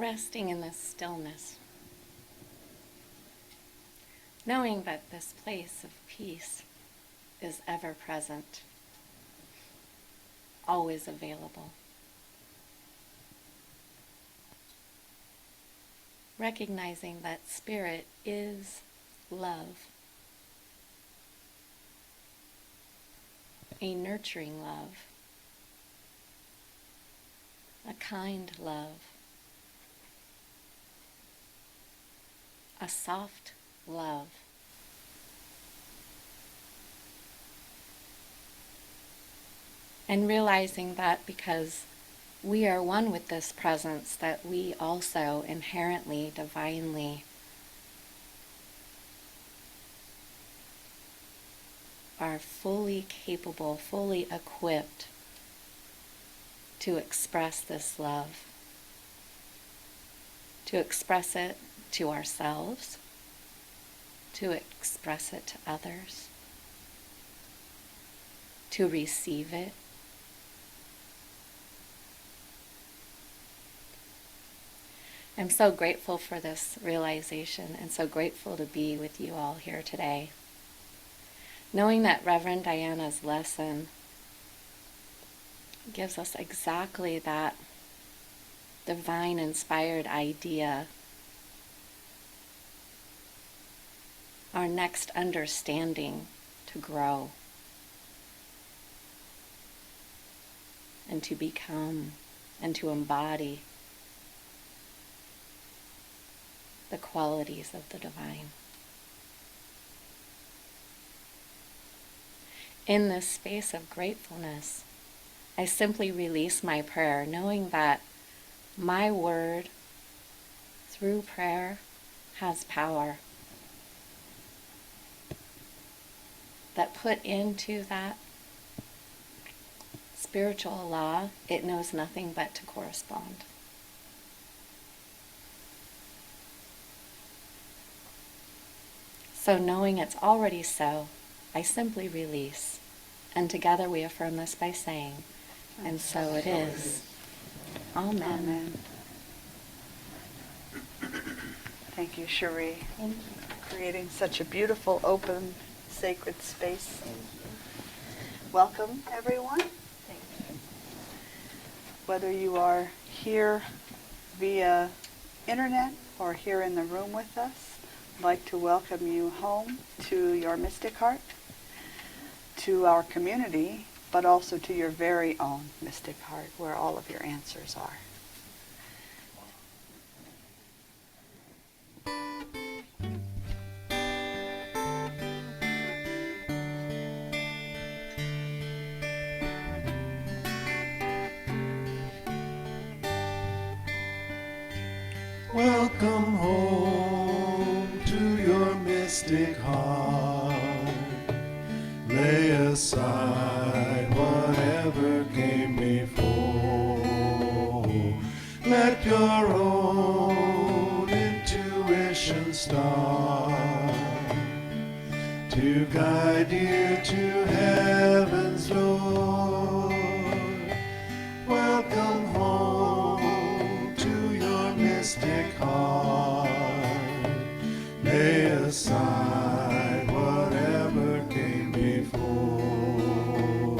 resting in this stillness, knowing that this place of peace is ever present, always available. Recognizing that Spirit is love, a nurturing love, a kind love, a soft love. And realizing that because we are one with this presence, that we also inherently, divinely are fully capable, fully equipped to express this love, to express it to ourselves, to express it to others, to receive it. I'm so grateful for this realization and so grateful to be with you all here today. Knowing that Reverend Diana's lesson gives us exactly that divine inspired idea, our next understanding to grow and to become and to embody the qualities of the divine. In this space of gratefulness, I simply release my prayer, knowing that my word through prayer has power. That put into that spiritual law, it knows nothing but to correspond. So knowing it's already so, I simply release. And together we affirm this by saying, and so it is. Amen. Amen. Thank you, Cherie. Thank you. Creating such a beautiful, open, sacred space. Welcome, everyone. Thank you. Whether you are here via internet or here in the room with us, I'd like to welcome you home to your mystic heart, to our community, but also to your very own mystic heart, where all of your answers are. Welcome home to your mystic heart. Lay aside whatever came before. Let your own intuition start to guide you to heaven's door. Welcome home to your mystic heart. Lay aside whatever came before.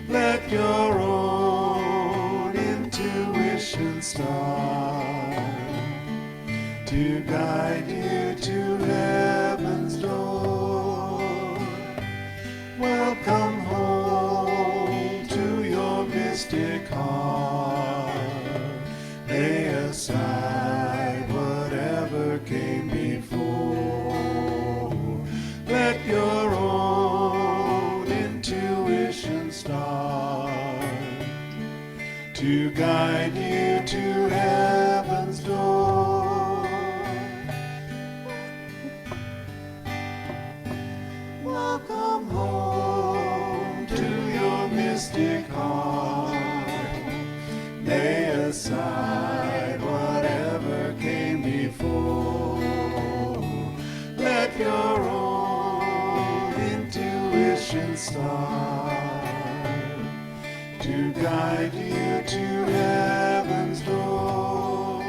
Let your own intuition start to guide you to heaven's door. Welcome home to your mystic heart. Lay aside whatever came before. Let your own intuition start to guide you to heaven's door. Welcome home to your mystic heart. Lay aside whatever came before. Let your own intuition start to guide you to heaven's door.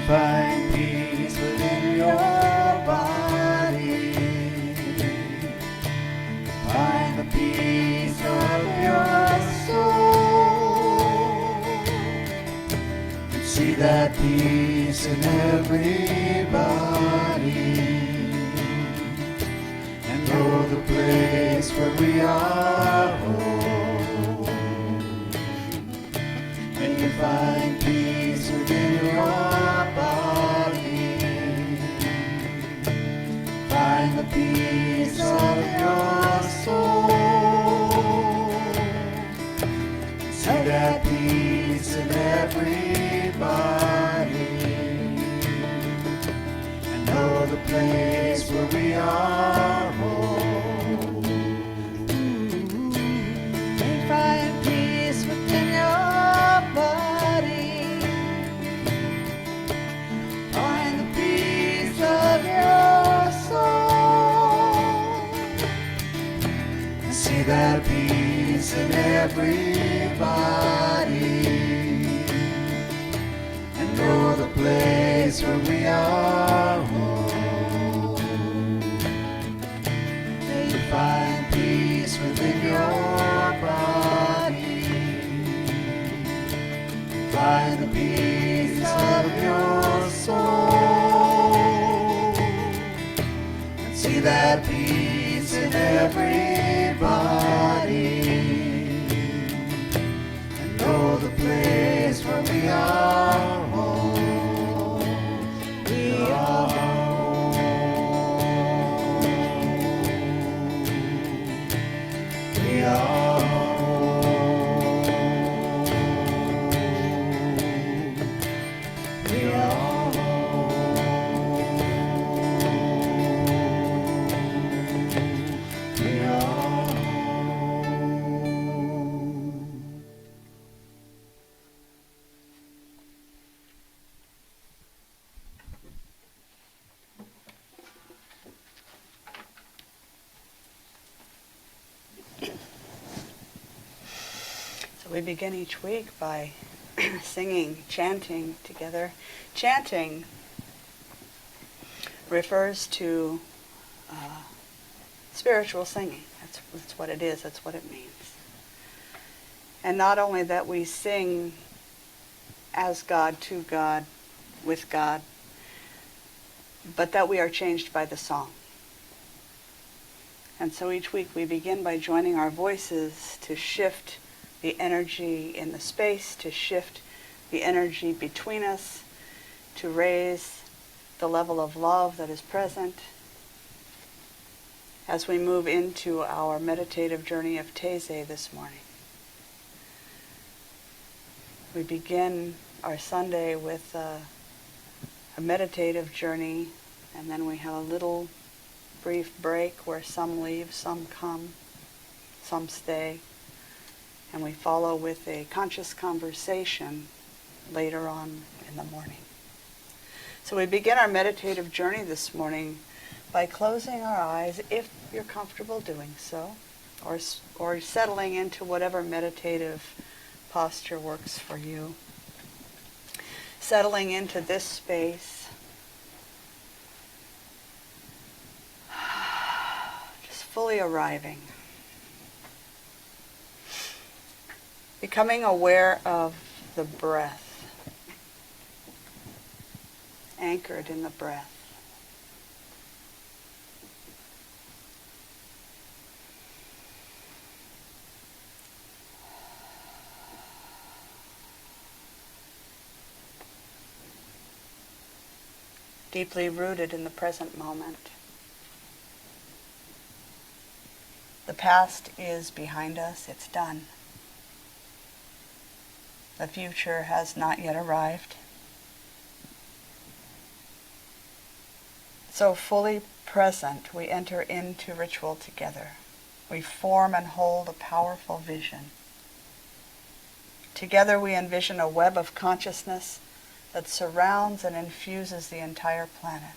find peace within your body. Find the peace of your soul. And see that peace in everybody. And know the place where we are home. And you find peace within your body. Find the peace of your soul. See that peace in everybody. And know the place where we are home. You find peace within your body. Find the peace of your soul. See that peace in everybody. And know the place where we are home. May you find peace within your body. Find the peace of your soul. And see that peace in everybody. And know the place where we are home. We are home. We are home. We are home. We are home. So we begin each week by singing, chanting together. Chanting refers to spiritual singing. That's what it is. That's what it means. And not only that we sing as God, to God, with God, but that we are changed by the song. And so each week we begin by joining our voices to shift the energy in the space, to shift the energy between us, to raise the level of love that is present as we move into our meditative journey of Taizé this morning. We begin our Sunday with a meditative journey, and then we have a little brief break where some leave, some come, some stay, and we follow with a conscious conversation later on in the morning. So we begin our meditative journey this morning by closing our eyes, if you're comfortable doing so, or settling into whatever meditative posture works for you. Settling into this space. Just fully arriving. Becoming aware of the breath. Anchored in the breath. Deeply rooted in the present moment. The past is behind us, it's done. The future has not yet arrived. So fully present, we enter into ritual together. We form and hold a powerful vision. Together we envision a web of consciousness that surrounds and infuses the entire planet.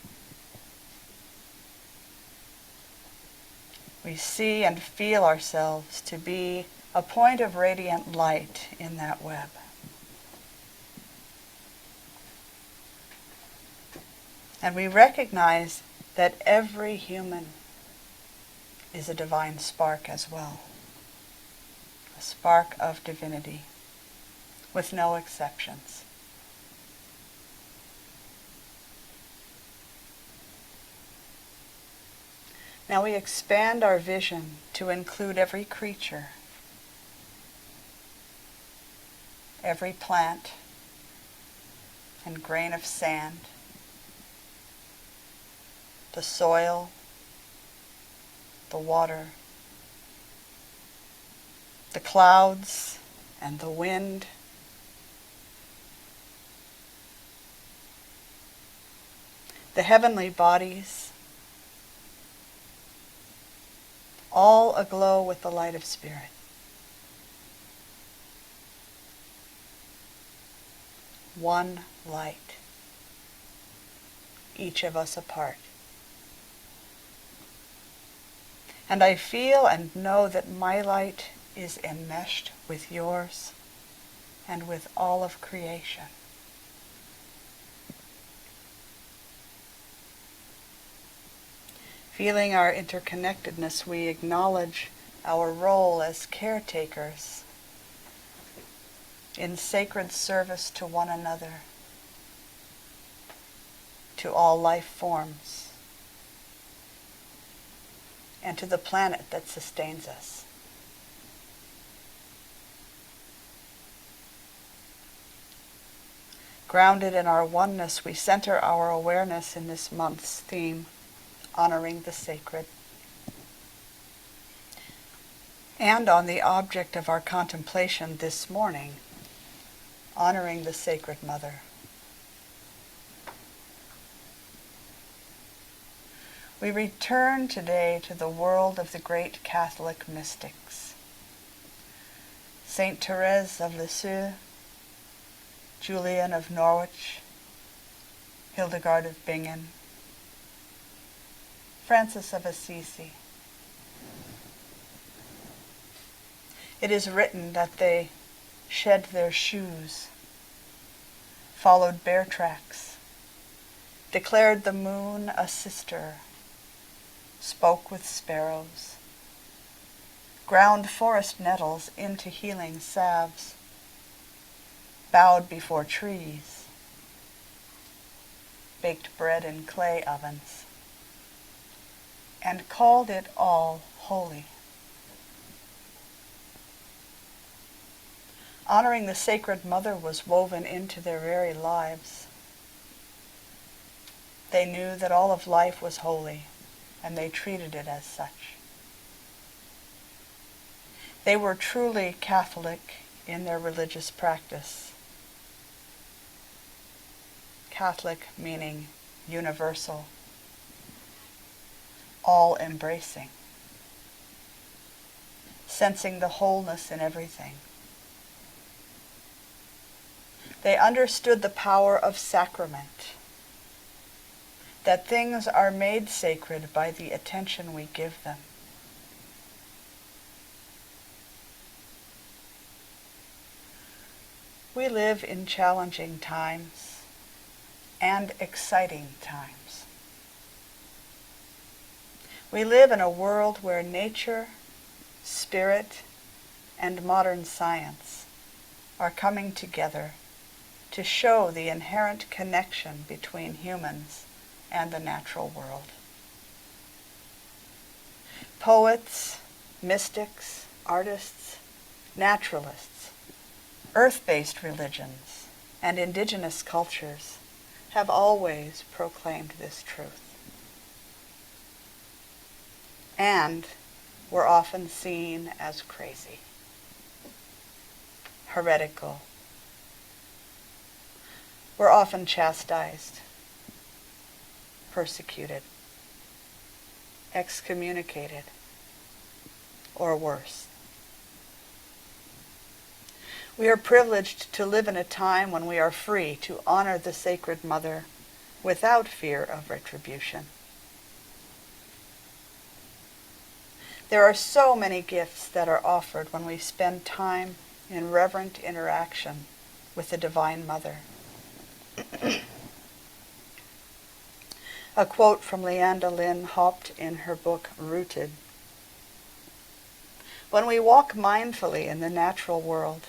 We see and feel ourselves to be a point of radiant light in that web. And we recognize that every human is a divine spark as well. A spark of divinity, with no exceptions. Now we expand our vision to include every creature, every plant and grain of sand, the soil, the water, the clouds and the wind, the heavenly bodies, all aglow with the light of Spirit. One light, each of us apart. And I feel and know that my light is enmeshed with yours and with all of creation. Feeling our interconnectedness, we acknowledge our role as caretakers in sacred service to one another, to all life forms, and to the planet that sustains us. Grounded in our oneness, we center our awareness in this month's theme, honoring the sacred, and on the object of our contemplation this morning, honoring the Sacred Mother. We return today to the world of the great Catholic mystics. Saint Therese of Lisieux, Julian of Norwich, Hildegard of Bingen, Francis of Assisi. It is written that they shed their shoes, followed bear tracks, declared the moon a sister, spoke with sparrows, ground forest nettles into healing salves, bowed before trees, baked bread in clay ovens, and called it all holy. Honoring the Sacred Mother was woven into their very lives. They knew that all of life was holy, and they treated it as such. They were truly Catholic in their religious practice. Catholic meaning universal, all-embracing, sensing the wholeness in everything. They understood the power of sacrament, that things are made sacred by the attention we give them. We live in challenging times and exciting times. We live in a world where nature, spirit, and modern science are coming together to show the inherent connection between humans and the natural world. Poets, mystics, artists, naturalists, earth-based religions, and indigenous cultures have always proclaimed this truth. And were often seen as crazy, heretical, were often chastised, persecuted, excommunicated, or worse. We are privileged to live in a time when we are free to honor the Sacred Mother without fear of retribution. There are so many gifts that are offered when we spend time in reverent interaction with the Divine Mother. A quote from Leanda Lynn Haupt in her book Rooted. When we walk mindfully in the natural world,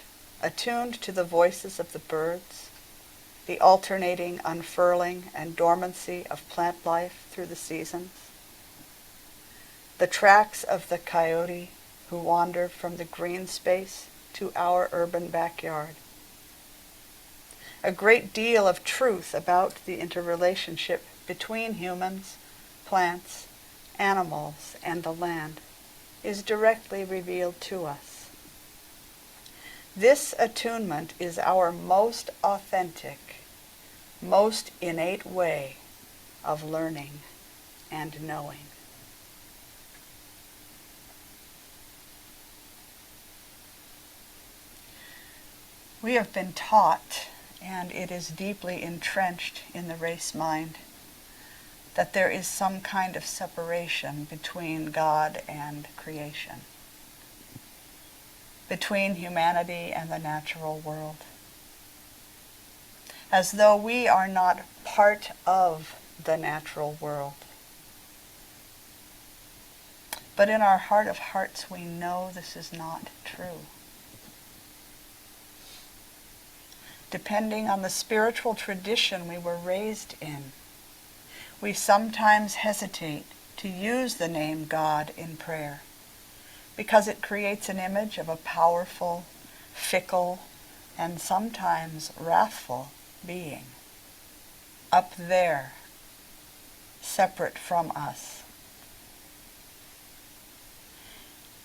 attuned to the voices of the birds, the alternating unfurling and dormancy of plant life through the seasons, the tracks of the coyote who wandered from the green space to our urban backyard, a great deal of truth about the interrelationship between humans, plants, animals, and the land is directly revealed to us. This attunement is our most authentic, most innate way of learning and knowing. We have been taught, and it is deeply entrenched in the race mind, that there is some kind of separation between God and creation, between humanity and the natural world, as though we are not part of the natural world. But in our heart of hearts, we know this is not true. Depending on the spiritual tradition we were raised in, we sometimes hesitate to use the name God in prayer because it creates an image of a powerful, fickle, and sometimes wrathful being up there, separate from us.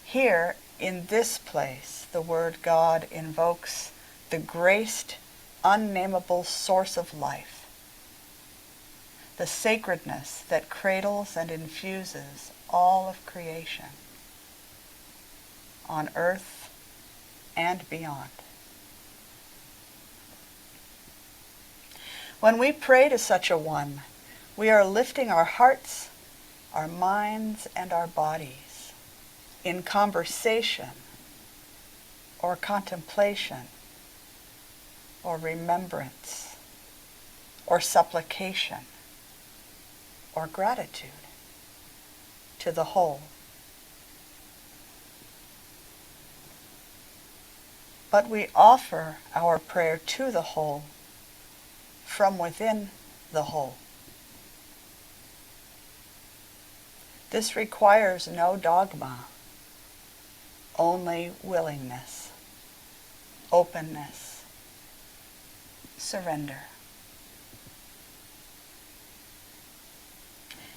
Here, in this place, the word God invokes the graced, unnameable source of life, the sacredness that cradles and infuses all of creation, on earth and beyond. When we pray to such a one, we are lifting our hearts, our minds, and our bodies in conversation or contemplation or remembrance or supplication or gratitude to the whole. But we offer our prayer to the whole from within the whole. This requires no dogma, only willingness, openness, surrender.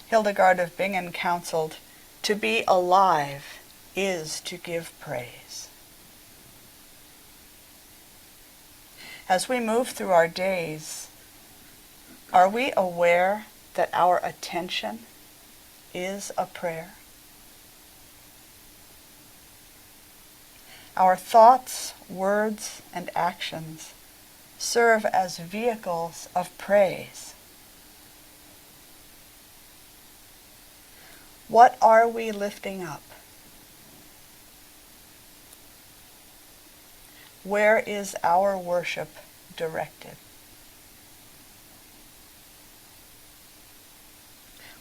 Hildegard of Bingen counseled, "To be alive is to give praise." As we move through our days, are we aware that our attention is a prayer? Our thoughts, words, and actions serve as vehicles of praise. What are we lifting up? Where is our worship directed?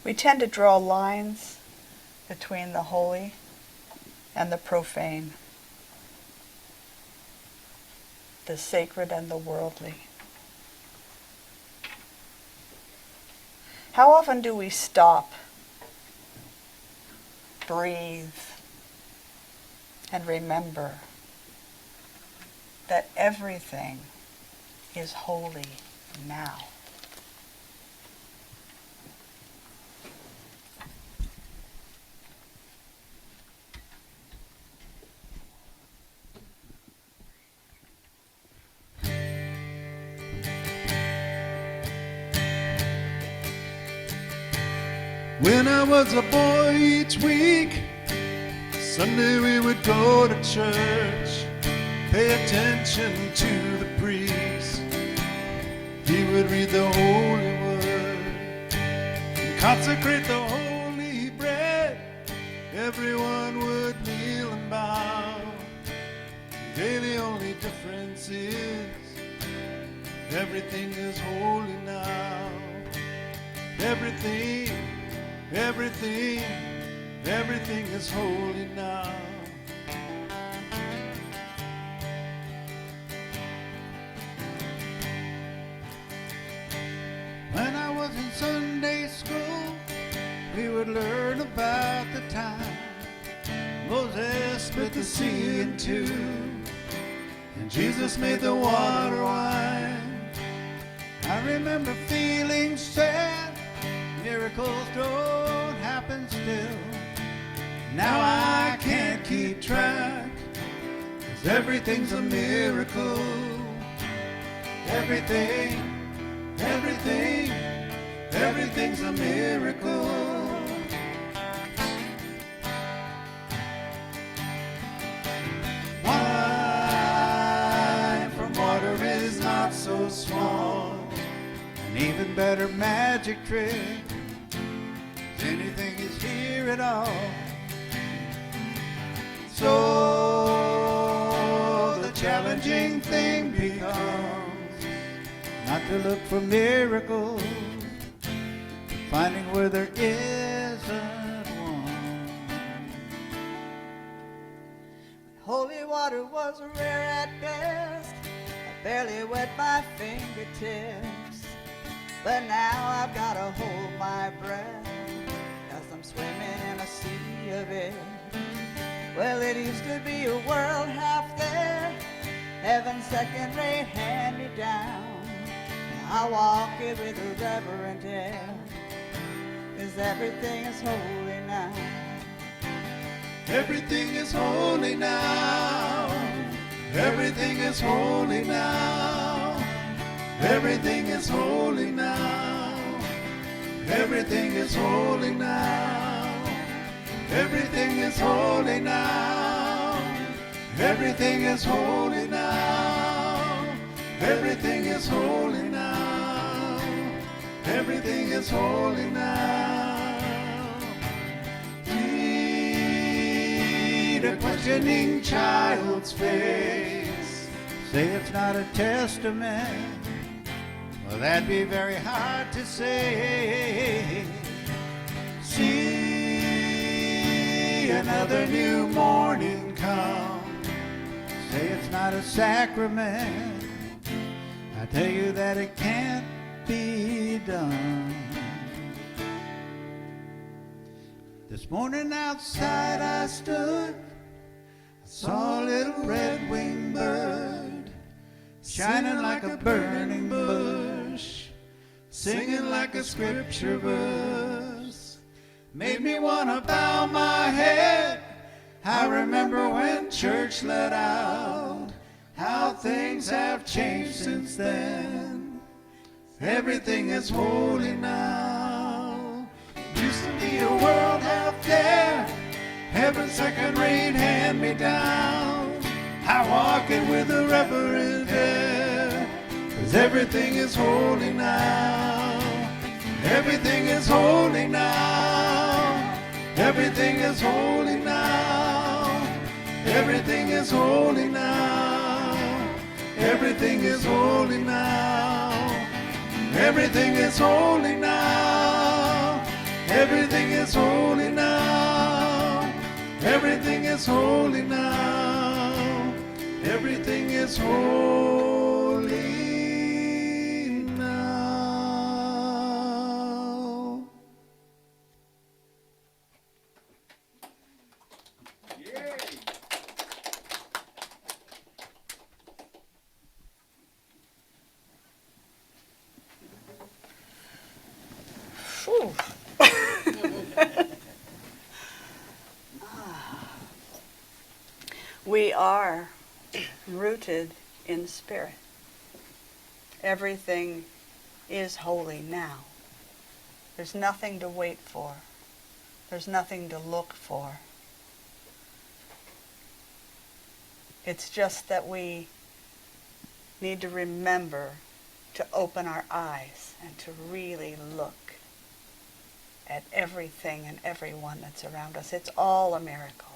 We tend to draw lines between the holy and the profane, the sacred and the worldly. How often do we stop, breathe, and remember that everything is holy now? When I was a boy each week, Sunday we would go to church, pay attention to the priest. He would read the holy word and consecrate the holy bread. Everyone would kneel and bow. Today the only difference is everything is holy now. Everything, everything, everything is holy now. When I was in Sunday school, we would learn about the time Moses split the sea in two, and Jesus made the water wine. I remember feeling sad, miracles don't happen still. Now I can't keep track, 'cause everything's a miracle. Everything, everything, everything's a miracle. Wine from water is not so small. An even better magic trick. If anything is here at all. So the challenging thing becomes not to look for miracles, but finding where there isn't one. Holy water was rare at best. I barely wet my fingertips. But now I've got to hold my breath, 'cause I'm swimming in a sea of it. Well, it used to be a world half there, heaven's second-rate hand-me-down. I walk it with a reverent air, 'cause everything is holy now. Everything is holy now. Everything is holy now. Everything is holy now. Everything is holy now. Everything is holy now. Everything is holy now. Everything is holy now. Everything is holy now. Read a questioning child's face. Say it's not a testament. Well, that'd be very hard to say. See another new morning come. Say it's not a sacrament. I tell you that it can't be done. This morning outside I stood, I saw a little red-winged bird, shining like a burning bush, singing like a scripture verse. Made me want to bow my head. I remember when church let out, how things have changed since then. Everything is holy now. Used to be a world out there, heaven's second-rate hand-me-down. I walk it with a reverent air, 'cause everything is holy now. Everything is holy now. Everything is holy now. Everything is holy now. Everything is holy now. Everything is holy now. Everything is holy now. Everything is holy now. Everything is holy now. Yay! Whew. We are rooted in spirit. Everything is holy now. There's nothing to wait for. There's nothing to look for. It's just that we need to remember to open our eyes and to really look at everything and everyone that's around us. It's all a miracle.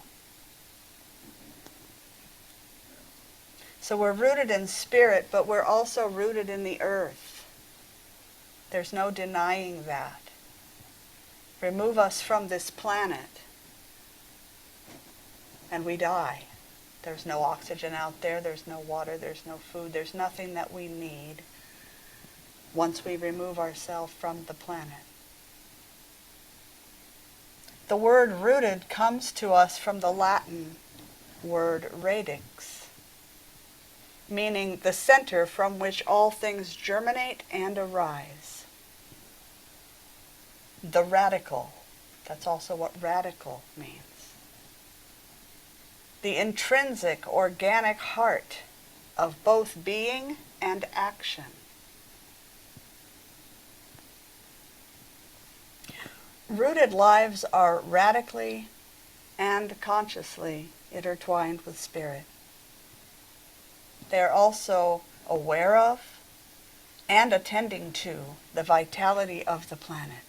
So we're rooted in spirit, but we're also rooted in the earth. There's no denying that. Remove us from this planet, and we die. There's no oxygen out there, there's no water, there's no food, there's nothing that we need once we remove ourselves from the planet. The word rooted comes to us from the Latin word radix, meaning the center from which all things germinate and arise. The radical, that's also what radical means. The intrinsic, organic heart of both being and action. Rooted lives are radically and consciously intertwined with spirit. They are also aware of and attending to the vitality of the planet.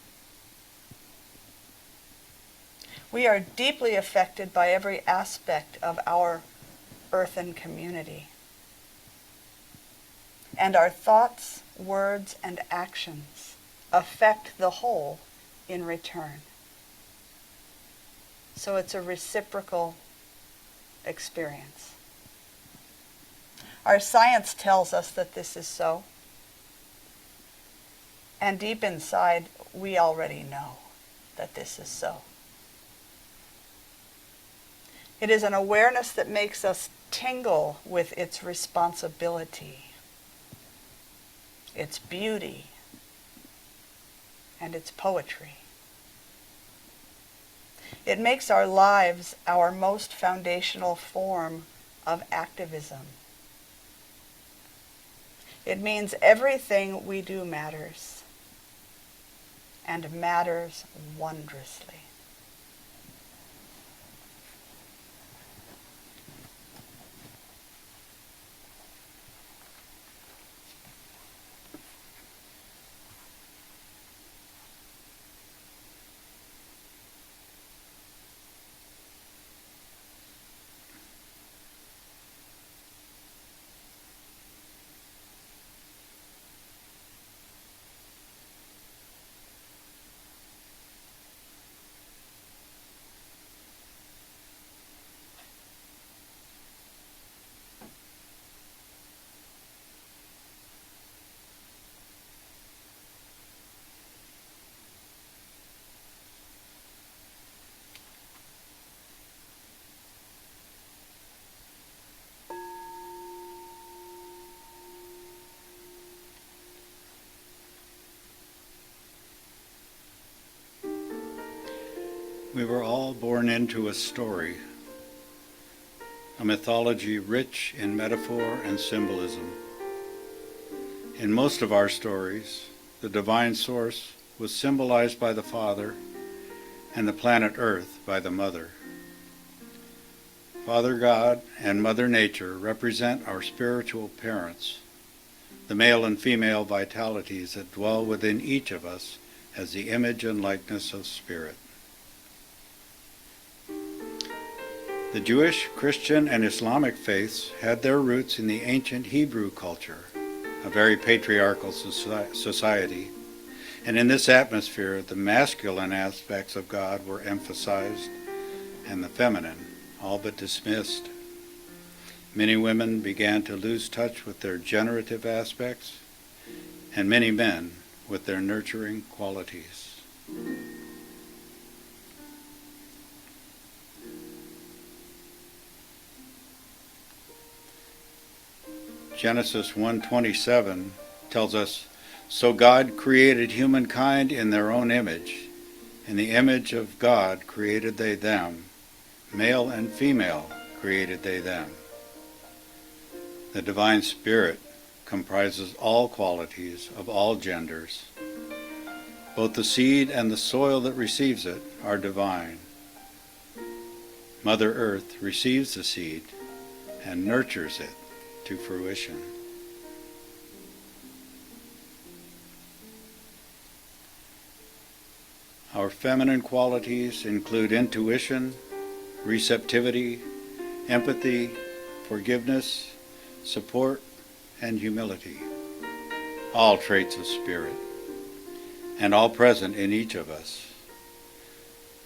We are deeply affected by every aspect of our earthen community. And our thoughts, words, and actions affect the whole in return. So it's a reciprocal experience. Our science tells us that this is so. And deep inside, we already know that this is so. It is an awareness that makes us tingle with its responsibility, its beauty, and its poetry. It makes our lives our most foundational form of activism. It means everything we do matters, and matters wondrously. We were all born into a story, a mythology rich in metaphor and symbolism. In most of our stories, the divine source was symbolized by the Father and the planet Earth by the Mother. Father God and Mother Nature represent our spiritual parents, the male and female vitalities that dwell within each of us as the image and likeness of Spirit. The Jewish, Christian, and Islamic faiths had their roots in the ancient Hebrew culture, a very patriarchal society, and in this atmosphere the masculine aspects of God were emphasized and the feminine all but dismissed. Many women began to lose touch with their generative aspects, and many men with their nurturing qualities. Genesis 1:27 tells us, "So God created humankind in their own image. In the image of God created they them. Male and female created they them." The divine spirit comprises all qualities of all genders. Both the seed and the soil that receives it are divine. Mother Earth receives the seed and nurtures it to fruition. Our feminine qualities include intuition, receptivity, empathy, forgiveness, support, and humility, all traits of spirit. and all present in each of us.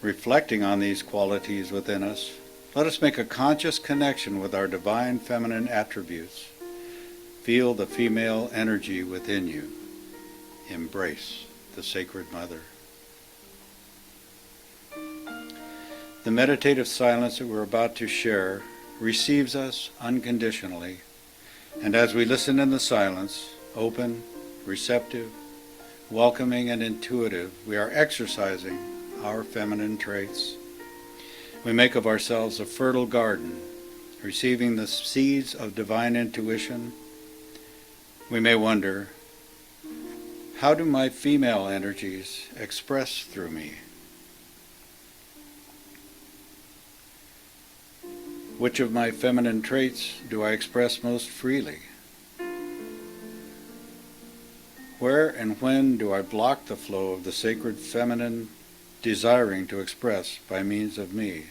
Reflecting on these qualities within us, let us make a conscious connection with our divine feminine attributes. Feel the female energy within you. Embrace the Sacred Mother. The meditative silence that we're about to share receives us unconditionally, and as we listen in the silence, open, receptive, welcoming, and intuitive, we are exercising our feminine traits. We make of ourselves a fertile garden, receiving the seeds of divine intuition. We may wonder, how do my female energies express through me? Which of my feminine traits do I express most freely? Where and when do I block the flow of the sacred feminine desiring to express by means of me?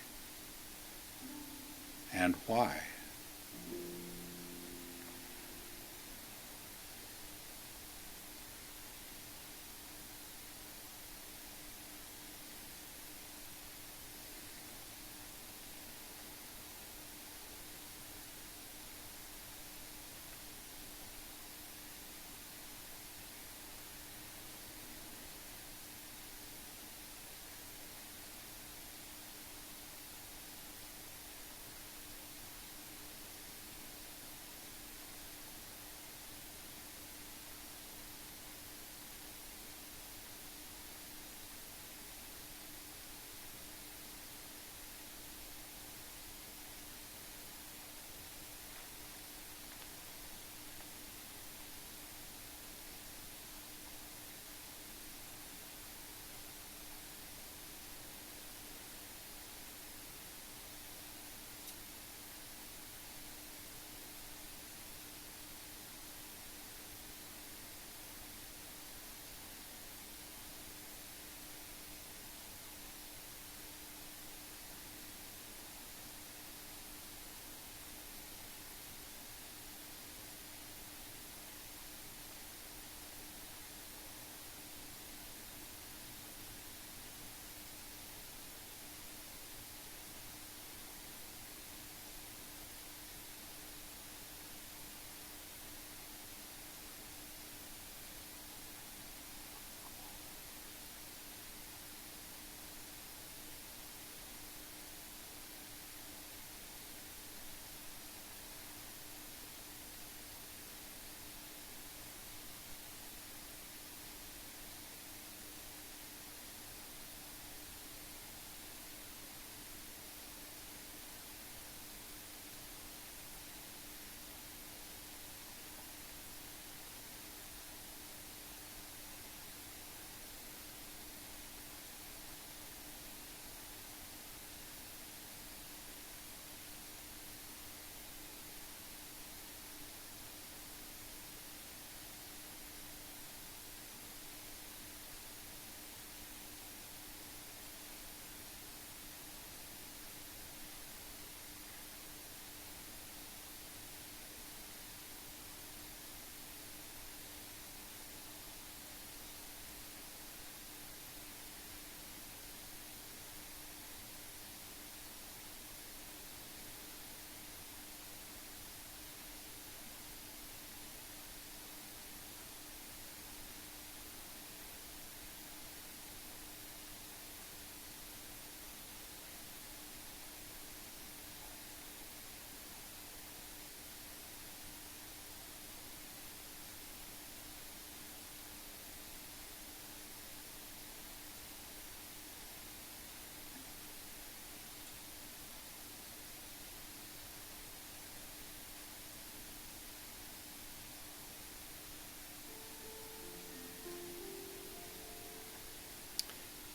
And why?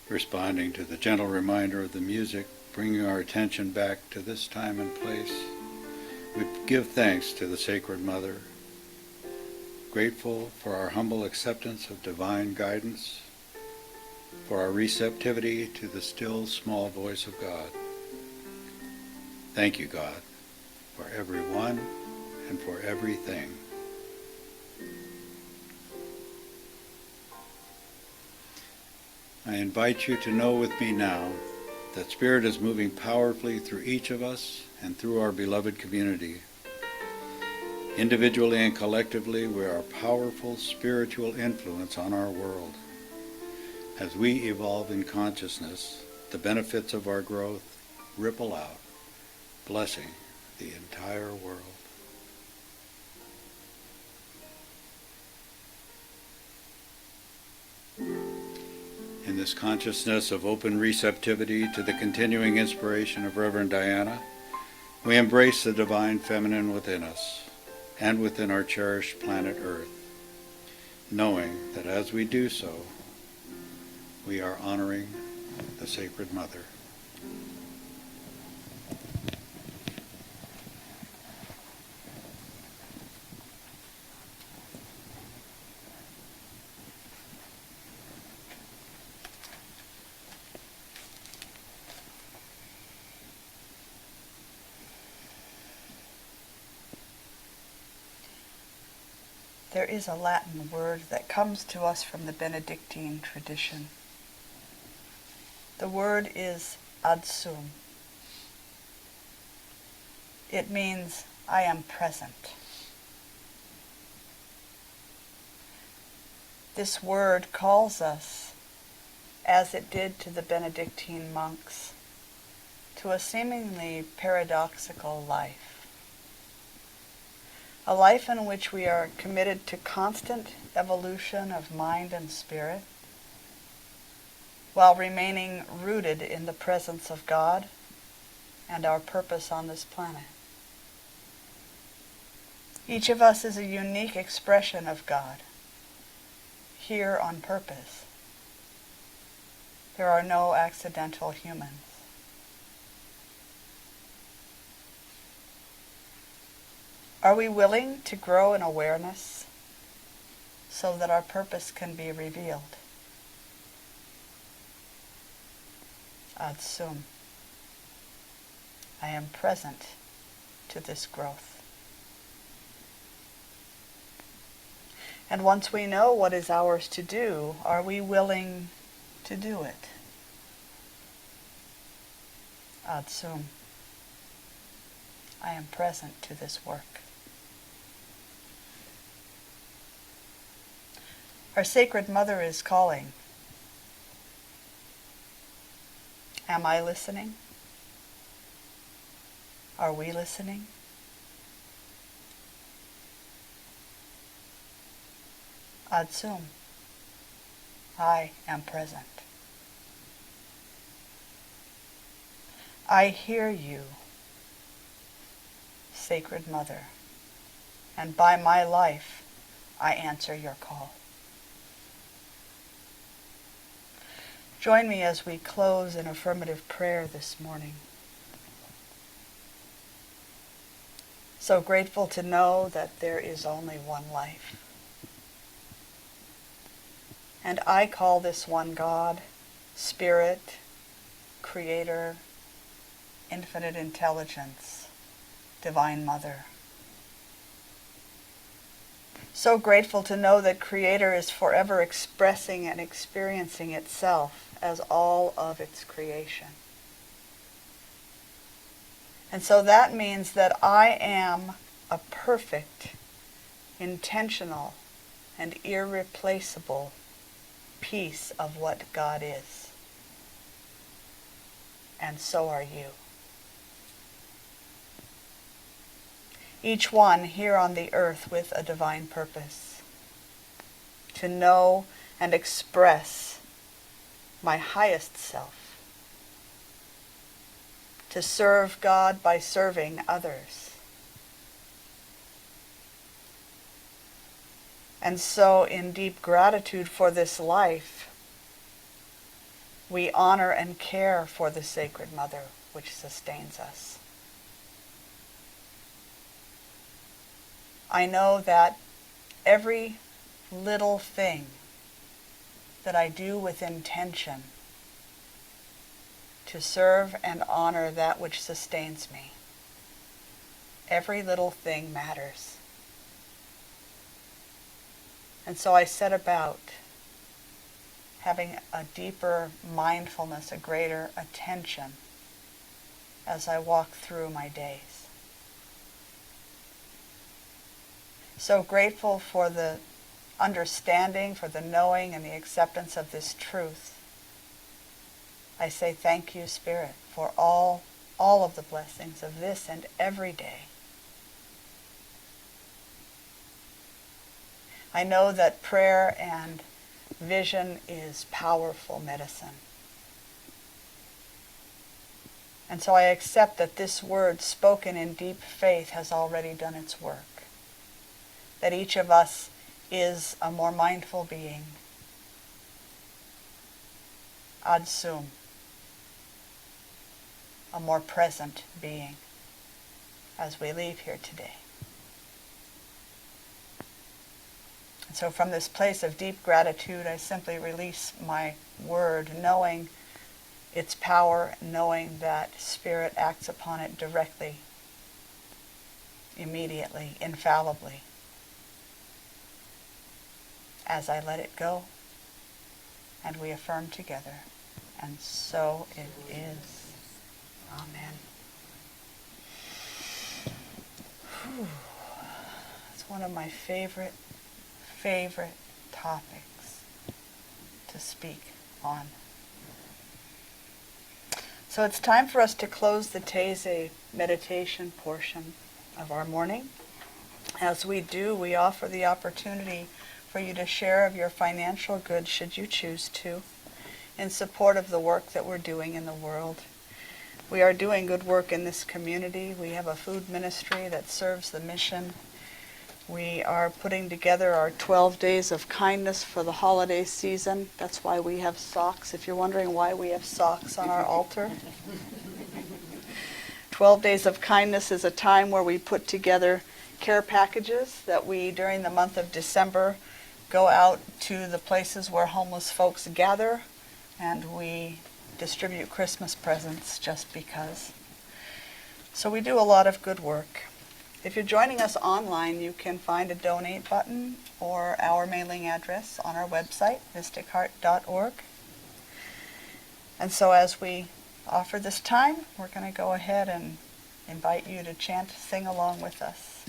Responding to the gentle reminder of the music, bringing our attention back to this time and place, we give thanks to the Sacred Mother, grateful for our humble acceptance of divine guidance, for our receptivity to the still small voice of God. Thank you, God, for everyone and for everything. I invite you to know with me now that Spirit is moving powerfully through each of us and through our beloved community. Individually and collectively, we are a powerful spiritual influence on our world. As we evolve in consciousness, the benefits of our growth ripple out, blessing the entire world. In this consciousness of open receptivity to the continuing inspiration of Reverend Diana, we embrace the divine feminine within us and within our cherished planet Earth, knowing that as we do so, we are honoring the Sacred Mother. There is a Latin word that comes to us from the Benedictine tradition. The word is ad sum. It means I am present. This word calls us, as it did to the Benedictine monks, to a seemingly paradoxical life. A life in which we are committed to constant evolution of mind and spirit, while remaining rooted in the presence of God and our purpose on this planet. Each of us is a unique expression of God, here on purpose. There are no accidental humans. Are we willing to grow in awareness so that our purpose can be revealed? Ad sum. I am present to this growth. And once we know what is ours to do, are we willing to do it? Ad sum. I am present to this work. Our Sacred Mother is calling. Am I listening? Are we listening? Ad sum. I am present. I hear you, Sacred Mother, and by my life I answer your call. Join me as we close in affirmative prayer this morning. So grateful to know that there is only one life. And I call this one God, Spirit, Creator, Infinite Intelligence, Divine Mother. So grateful to know that Creator is forever expressing and experiencing itself as all of its creation. And so that means that I am a perfect, intentional, and irreplaceable piece of what God is. And so are you. Each one here on the earth with a divine purpose, to know and express my highest self, to serve God by serving others. And so, in deep gratitude for this life, we honor and care for the Sacred Mother which sustains us. I know that every little thing that I do with intention to serve and honor that which sustains me, every little thing matters. And so I set about having a deeper mindfulness, a greater attention as I walk through my days. So grateful for the understanding, for the knowing and the acceptance of this truth. I say thank you, Spirit, for all of the blessings of this and every day. I know that prayer and vision is powerful medicine. And so I accept that this word spoken in deep faith has already done its work. That each of us is a more mindful being. Ad sum. A more present being as we leave here today. And so from this place of deep gratitude, I simply release my word, knowing its power, knowing that Spirit acts upon it directly, immediately, infallibly, as I let it go, and we affirm together, and so it is. Amen. Whew. It's one of my favorite topics to speak on. So it's time for us to close the Taizé meditation portion of our morning. As we do, we offer the opportunity for you to share of your financial goods, should you choose to, in support of the work that we're doing in the world. We are doing good work in this community. We have a food ministry that serves the mission. We are putting together our 12 days of kindness for the holiday season. That's why we have socks. If you're wondering why we have socks on our altar. 12 days of kindness is a time where we put together care packages that we, during the month of December, go out to the places where homeless folks gather, and we distribute Christmas presents just because. So we do a lot of good work. If you're joining us online, you can find a donate button or our mailing address on our website, mysticheart.org. And so as we offer this time, we're going to go ahead and invite you to chant, sing along with us.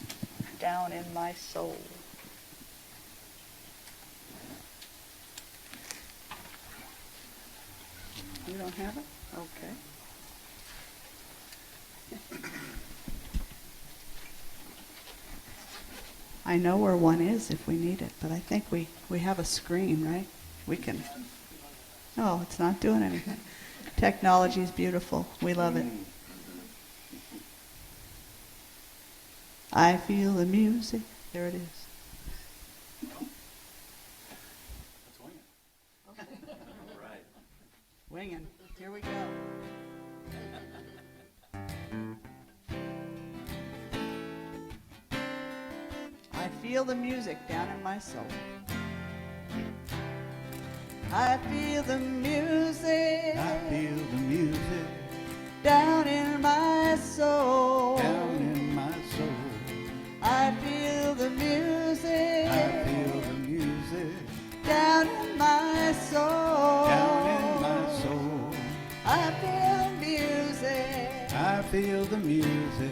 Down in my soul. You don't have it? Okay. I know where one is if we need it, but I think we have a screen, right? We can. Oh, it's not doing anything. Technology is beautiful. We love it. I feel the music. There it is. Winging. Here we go. I feel the music down in my soul. I feel the music. I feel the music down in my soul. down in my soul. I feel the music. I feel the music down in my soul. down in my soul. I feel music. I feel the music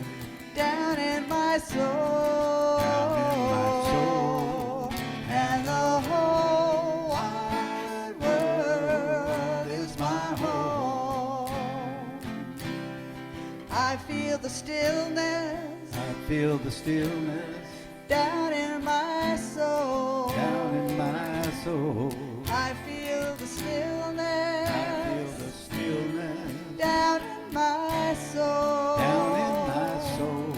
Down in my soul. down in my soul. And the whole wide world is my home. I feel the stillness I feel the stillness down in my soul. down in my soul. I feel the stillness I feel the stillness down in my soul. down in my soul.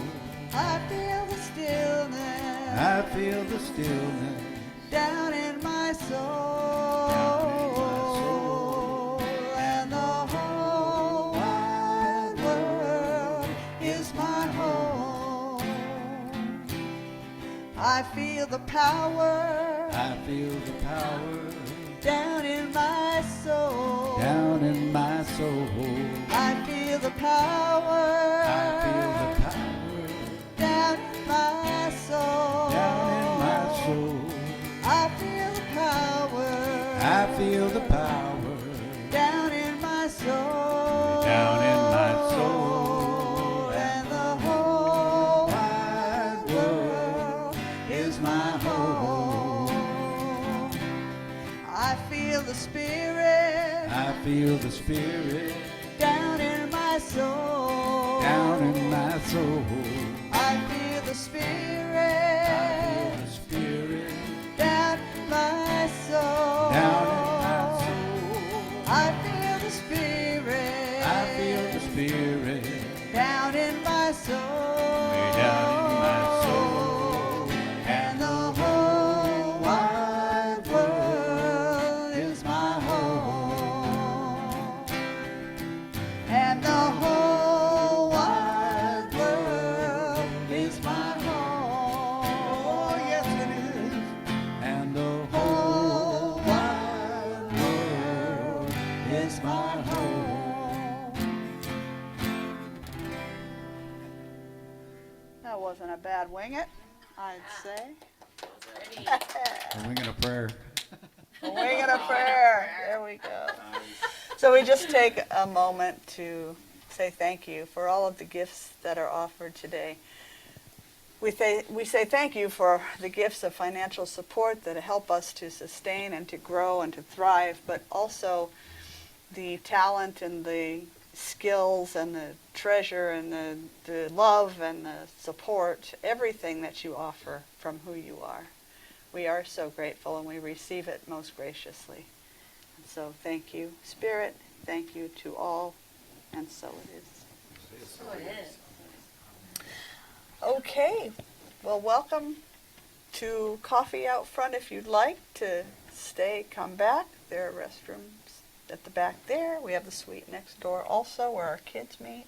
I feel the stillness I feel the stillness down in my soul. down in my soul. And the whole wide world is my home. I feel the power I feel the power down in my soul. down in my soul. I feel the power I feel the power down in my soul. down in my soul. I feel the power I feel the power down in my soul. down in my soul. And the whole Wide world is my home. I feel the Spirit I feel the Spirit down in my soul. down in my soul. I feel the Spirit I feel the Spirit down in my soul. down in my soul. I feel the Spirit. I feel the Spirit down in my soul. way down in my soul. And the whole wide world is my home. And the whole wide world is my home. Oh, yes, it is. And the whole wide world is my home. That wasn't a bad wing it, I'd say. A wing and a prayer. A wing and a prayer. There we go. So we just take a moment to say thank you for all of the gifts that are offered today. We say thank you for the gifts of financial support that help us to sustain and to grow and to thrive, but also the talent and the skills and the treasure and the love and the support, everything that you offer from who you are. We are so grateful and we receive it most graciously. And so thank you, Spirit. Thank you to all. And so it is. So it is. Okay. Well, welcome to coffee out front if you'd like to stay, come back. There are restrooms at the back there. We have the suite next door also where our kids meet.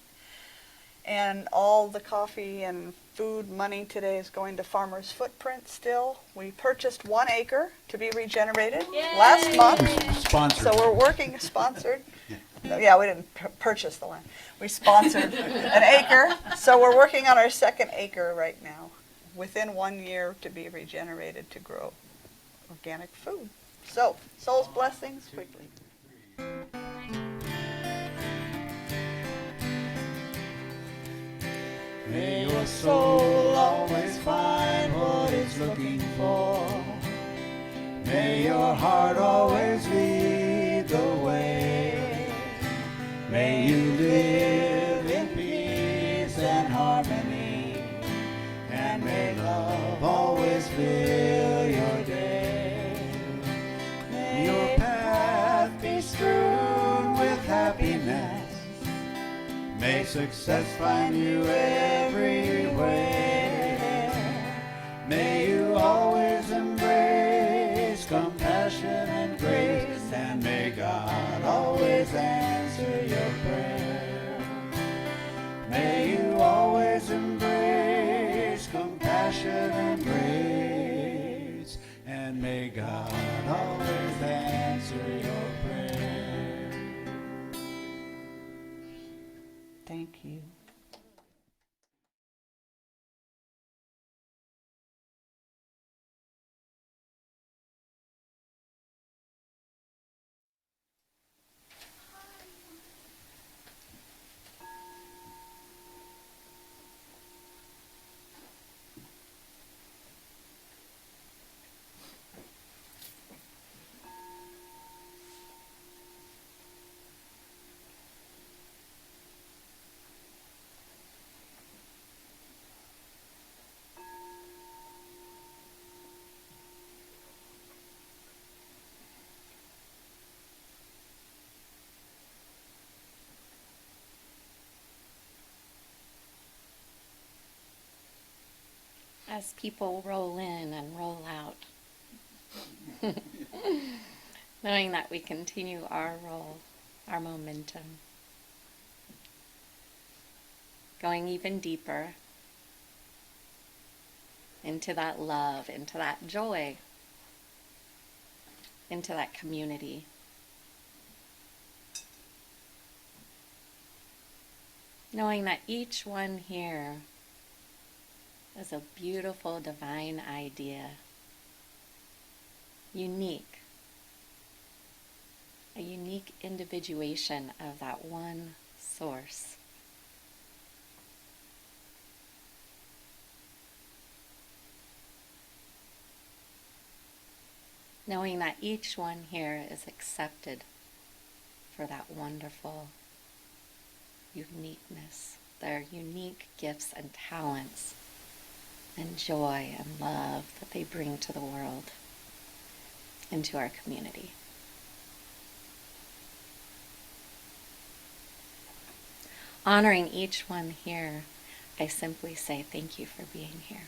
And all the coffee and food money today is going to Farmer's Footprint still. We purchased 1 acre to be regenerated last month. Sponsored. So we're working, sponsored. No, yeah, we didn't purchase the land. We sponsored an acre. So we're working on our 2nd acre right now, within 1 year to be regenerated to grow organic food. So, soul's blessings quickly. May your soul always find what it's looking for. May your heart always lead the way. May you live in peace and harmony. And may love always fill your day. May your path be strewn with happiness. May success find you everywhere. May you always embrace compassion and grace. And may God always answer your prayer. May you always embrace compassion and grace. And may God always answer your prayer. Thank you. As people roll in and roll out, knowing that we continue our roll, our momentum, going even deeper into that love, into that joy, into that community. Knowing that each one here is a beautiful divine idea, unique a unique individuation of that one source. Knowing that each one here is accepted for that wonderful uniqueness, their unique gifts and talents and joy and love that they bring to the world, into our community. Honoring each one here, I simply say thank you for being here.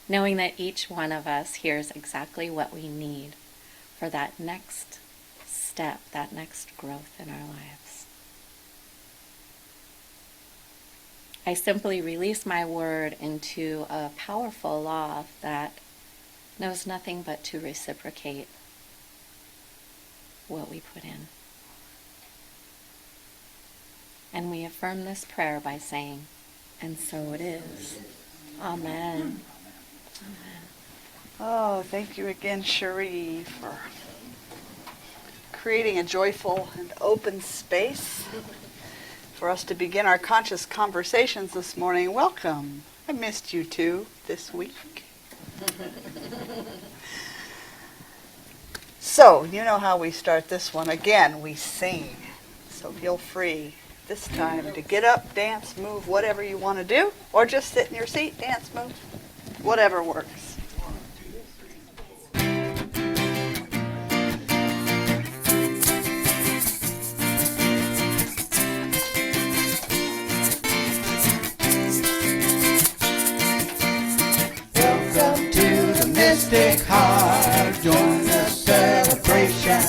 Knowing that each one of us hears exactly what we need for that next step, that next growth in our lives. I simply release my word into a powerful law that knows nothing but to reciprocate what we put in. And we affirm this prayer by saying, and so it is. Amen. Amen. Oh, thank you again, Cherie, for creating a joyful and open space for us to begin our conscious conversations this morning. Welcome. I missed you too this week. So, you know how we start this one. Again, we sing. So feel free this time to get up, dance, move, whatever you want to do, or just sit in your seat, dance, move, whatever works. Welcome to the Mystic Heart. Join the celebration.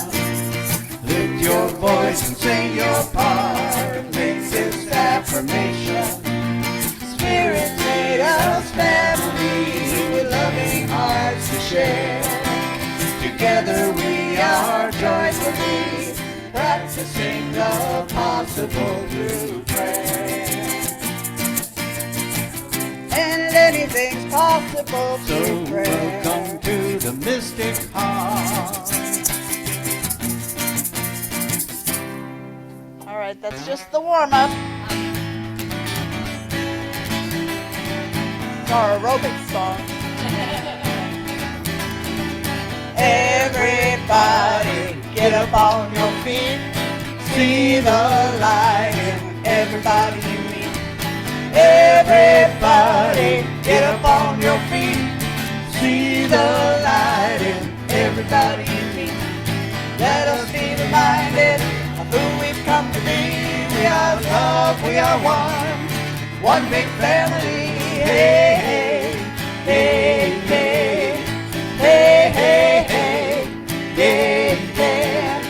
Lift your voice and sing your part. Make this affirmation. Spirit made us family with loving hearts to share. Together we are joyfully practicing the possible through prayer. And anything's possible So through prayer. welcome to the Mystic Heart. All right, that's just the warm-up. It's our aerobic song. Everybody get up on your feet. See the light in everybody you meet. Everybody get up on your feet. See the light in everybody you meet. Let us be reminded of who we've come to be. We are love, we are one big family. Hey, hey, hey, hey, hey, hey, hey, yeah, yeah.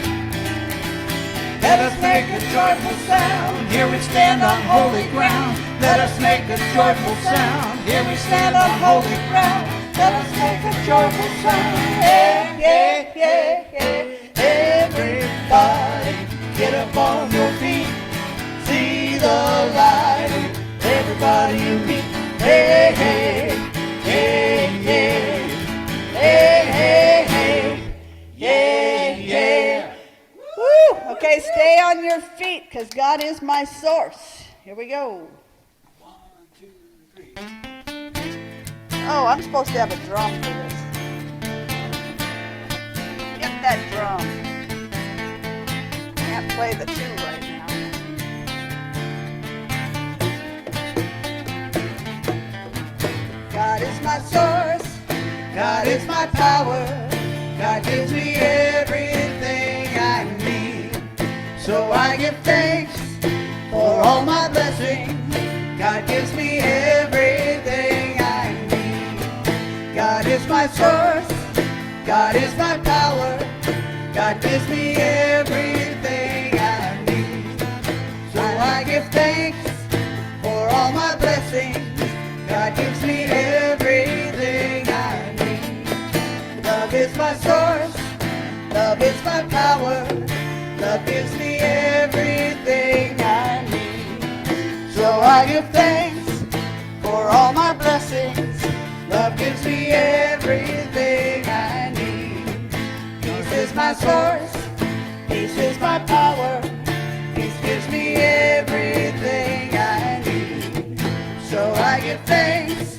Let us make a joyful sound. Here we stand on holy ground. Let us make a joyful sound. Here we stand on holy ground. Let us make a joyful sound. Yeah, yeah, yeah, yeah. Everybody get up on your feet. See the light in everybody you meet. Hey, hey, hey, yeah. Hey, hey, hey, yeah, yeah. Woo! Okay, stay on your feet, because God is my source. Here we go. 1, 2, 3. Oh, I'm supposed to have a drum for this. Get that drum. Can't play the 2 right now. God is my source. God is my power. God gives me everything I need. So I give thanks for all my blessings. God gives me everything I need. God is my source. God is my power. God gives me everything I need. So I give thanks for all my blessings. God gives me everything I need. Love is my source. Love is my power. Love gives me everything I need. So I give thanks for all my blessings. Love gives me everything I need. Peace is is my source. Peace is my power. Peace gives me everything I need. So I give thanks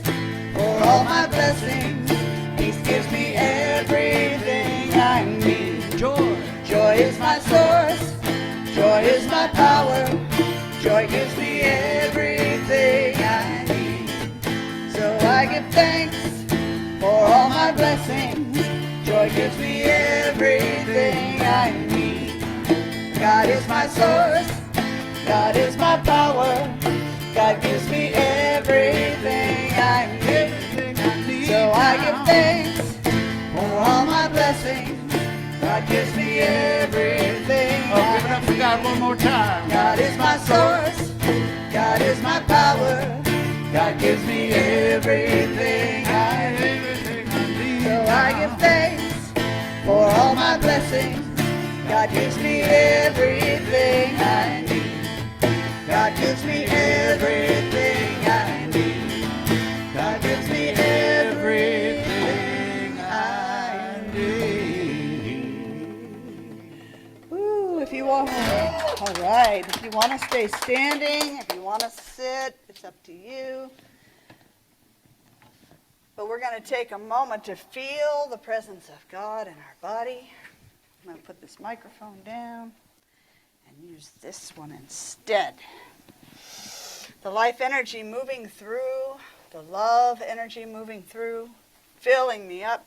for all my blessings. Peace gives me everything I need. Joy. Joy is my source. Joy is my power. Joy gives me everything I need. So I give thanks for all my blessings. Joy gives me everything I need. God is my source. God is my power. God gives me everything I need. So I give thanks for all my blessings. God gives me everything Oh, give it up for God one more time. God is my source. God is my power. God gives me everything I need. So I give thanks for all my blessings. God gives me everything I need. God gives me everything I need. God gives me everything I need. Ooh, if you want, all right. If you want to stay standing, if you want to sit, it's up to you. But we're going to take a moment to feel the presence of God in our body. I'm going to put this microphone down and use this one instead. The life energy moving through, the love energy moving through, filling me up.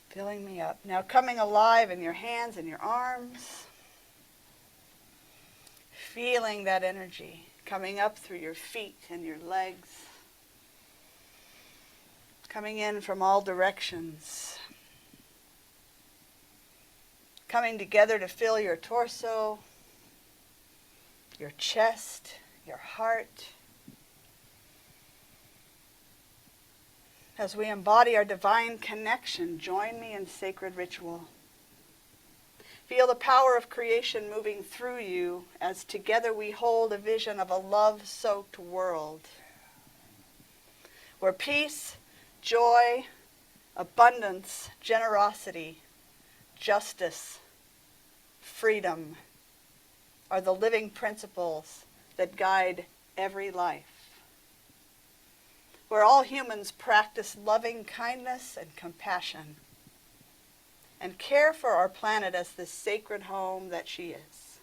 Filling me up. Now coming alive in your hands and your arms. Feeling that energy coming up through your feet and your legs. Coming in from all directions. Coming together to fill your torso, your chest, your heart. As we embody our divine connection, join me in sacred ritual. Feel the power of creation moving through you as together we hold a vision of a love-soaked world where peace, joy, abundance, generosity, justice, freedom are the living principles that guide every life. Where all humans practice loving kindness and compassion and care for our planet as the sacred home that she is.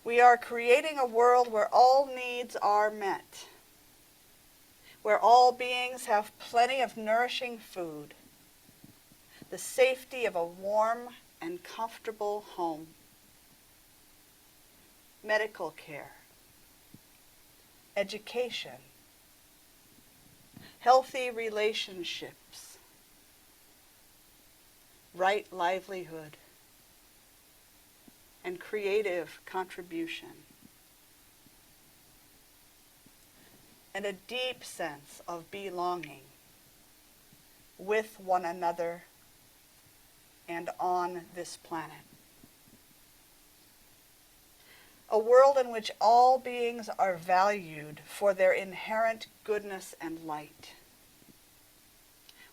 We are creating a world where all needs are met, where all beings have plenty of nourishing food, the safety of a warm and comfortable home, medical care, education, healthy relationships, right livelihood, and creative contribution. And a deep sense of belonging with one another and on this planet. A world in which all beings are valued for their inherent goodness and light.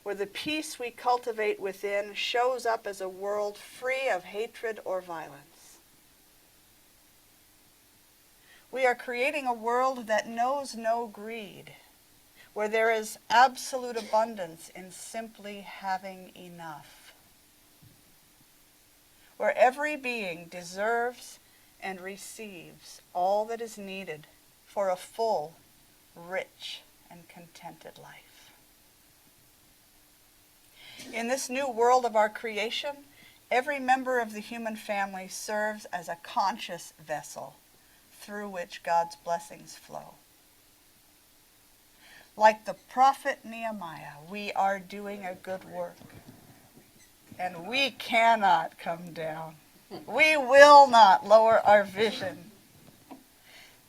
Where the peace we cultivate within shows up as a world free of hatred or violence. We are creating a world that knows no greed, where there is absolute abundance in simply having enough. Where every being deserves and receives all that is needed for a full, rich, and contented life. In this new world of our creation, every member of the human family serves as a conscious vessel through which God's blessings flow. Like the prophet Nehemiah, we are doing a good work, and we cannot come down. We will not lower our vision,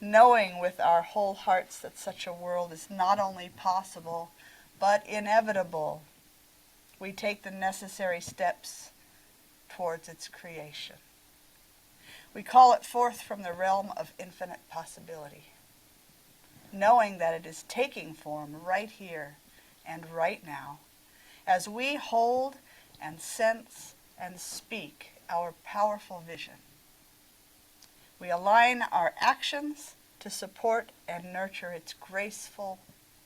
knowing with our whole hearts that such a world is not only possible, but inevitable. We take the necessary steps towards its creation. We call it forth from the realm of infinite possibility, knowing that it is taking form right here and right now, as we hold and sense and speak our powerful vision. We align our actions to support and nurture its graceful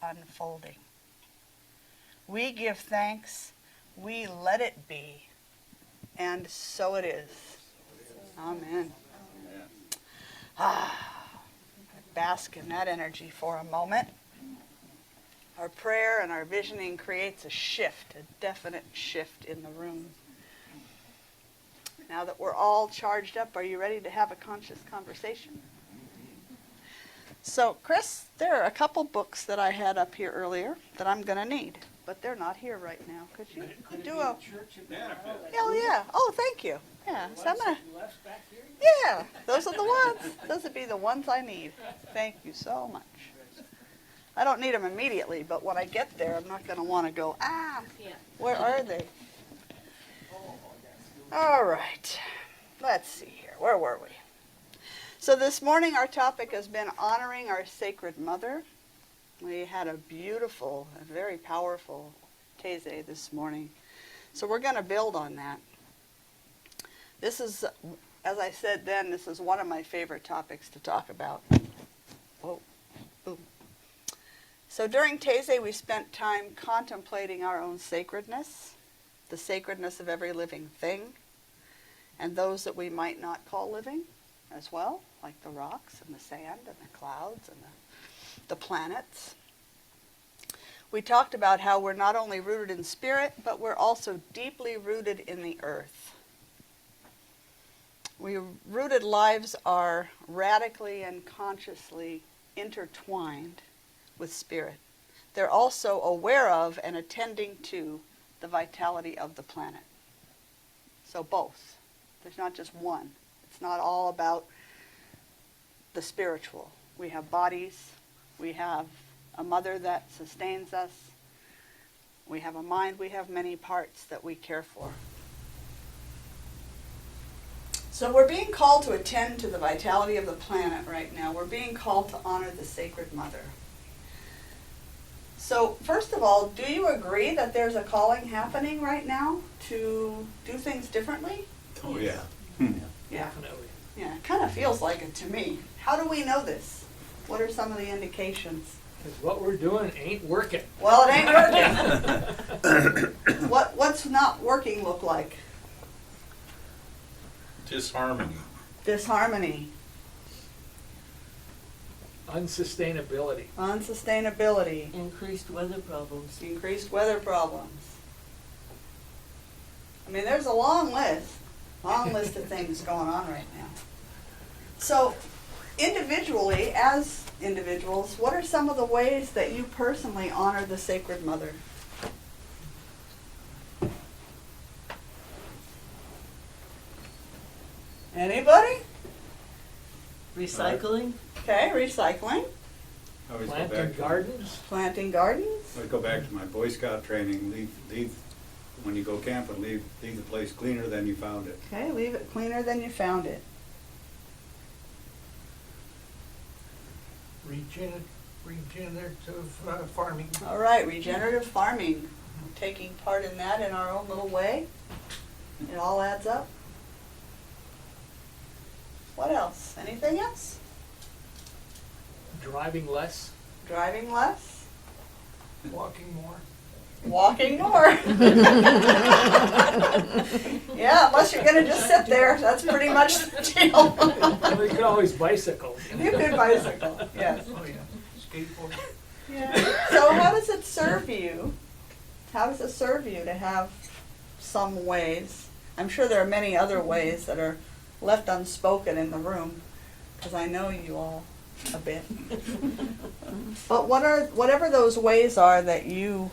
unfolding. We give thanks, we let it be, and so it is. Amen. Bask in that energy for a moment. Our prayer and our visioning creates a shift, a definite shift in the room. Now that we're all charged up, are you ready to have a conscious conversation? So, Chris, there are a couple books that I had up here earlier that I'm going to need, but they're not here right now. Could you do a... Oh, yeah. Oh, thank you. Yeah. So I'm gonna... Yeah, those are the ones. Those would be the ones I need. Thank you so much. I don't need them immediately, but when I get there, I'm not going to want to go, where are they? All right. Let's see here. Where were we? So this morning our topic has been honoring our Sacred Mother. We had a beautiful, a very powerful Taizé this morning. So we're going to build on that. This is, as I said then, this is one of my favorite topics to talk about. Whoa, boom. So during Taizé we spent time contemplating our own sacredness, the sacredness of every living thing, and those that we might not call living as well, like the rocks and the sand and the clouds and the planets. We talked about how we're not only rooted in spirit, but we're also deeply rooted in the earth. Rooted lives are radically and consciously intertwined with spirit. They're also aware of and attending to the vitality of the planet. So both. There's not just one. It's not all about the spiritual. We have bodies. We have a mother that sustains us. We have a mind. We have many parts that we care for. So we're being called to attend to the vitality of the planet right now. We're being called to honor the Sacred Mother. So first of all, do you agree that there's a calling happening right now to do things differently? Oh, yeah. Yeah. Yeah, it kind of feels like it to me. How do we know this? What are some of the indications? Because what we're doing ain't working. Well, it ain't working. What's not working look like? Disharmony. Disharmony. Unsustainability. Unsustainability. Increased weather problems. Increased weather problems. I mean, there's a long list of things going on right now. So, individually, as individuals, what are some of the ways that you personally honor the Sacred Mother? Anybody? Recycling. Okay, recycling. I always go Planting back to, gardens. Planting gardens. I go back to my Boy Scout training. Leave when you go camping. Leave the place cleaner than you found it. Okay, leave it cleaner than you found it. Regenerative farming. All right, regenerative farming. Taking part in that in our own little way. It all adds up. What else? Anything else? Driving less. Driving less. Walking more. Walking more. Yeah, unless you're going to just sit there. That's pretty much the deal. Well, you could always bicycle. You could bicycle, yes. Oh, yeah. Skateboard. Yeah. So how does it serve you? How does it serve you to have some ways? I'm sure there are many other ways that are left unspoken in the room, because I know you all a bit. But whatever those ways are that you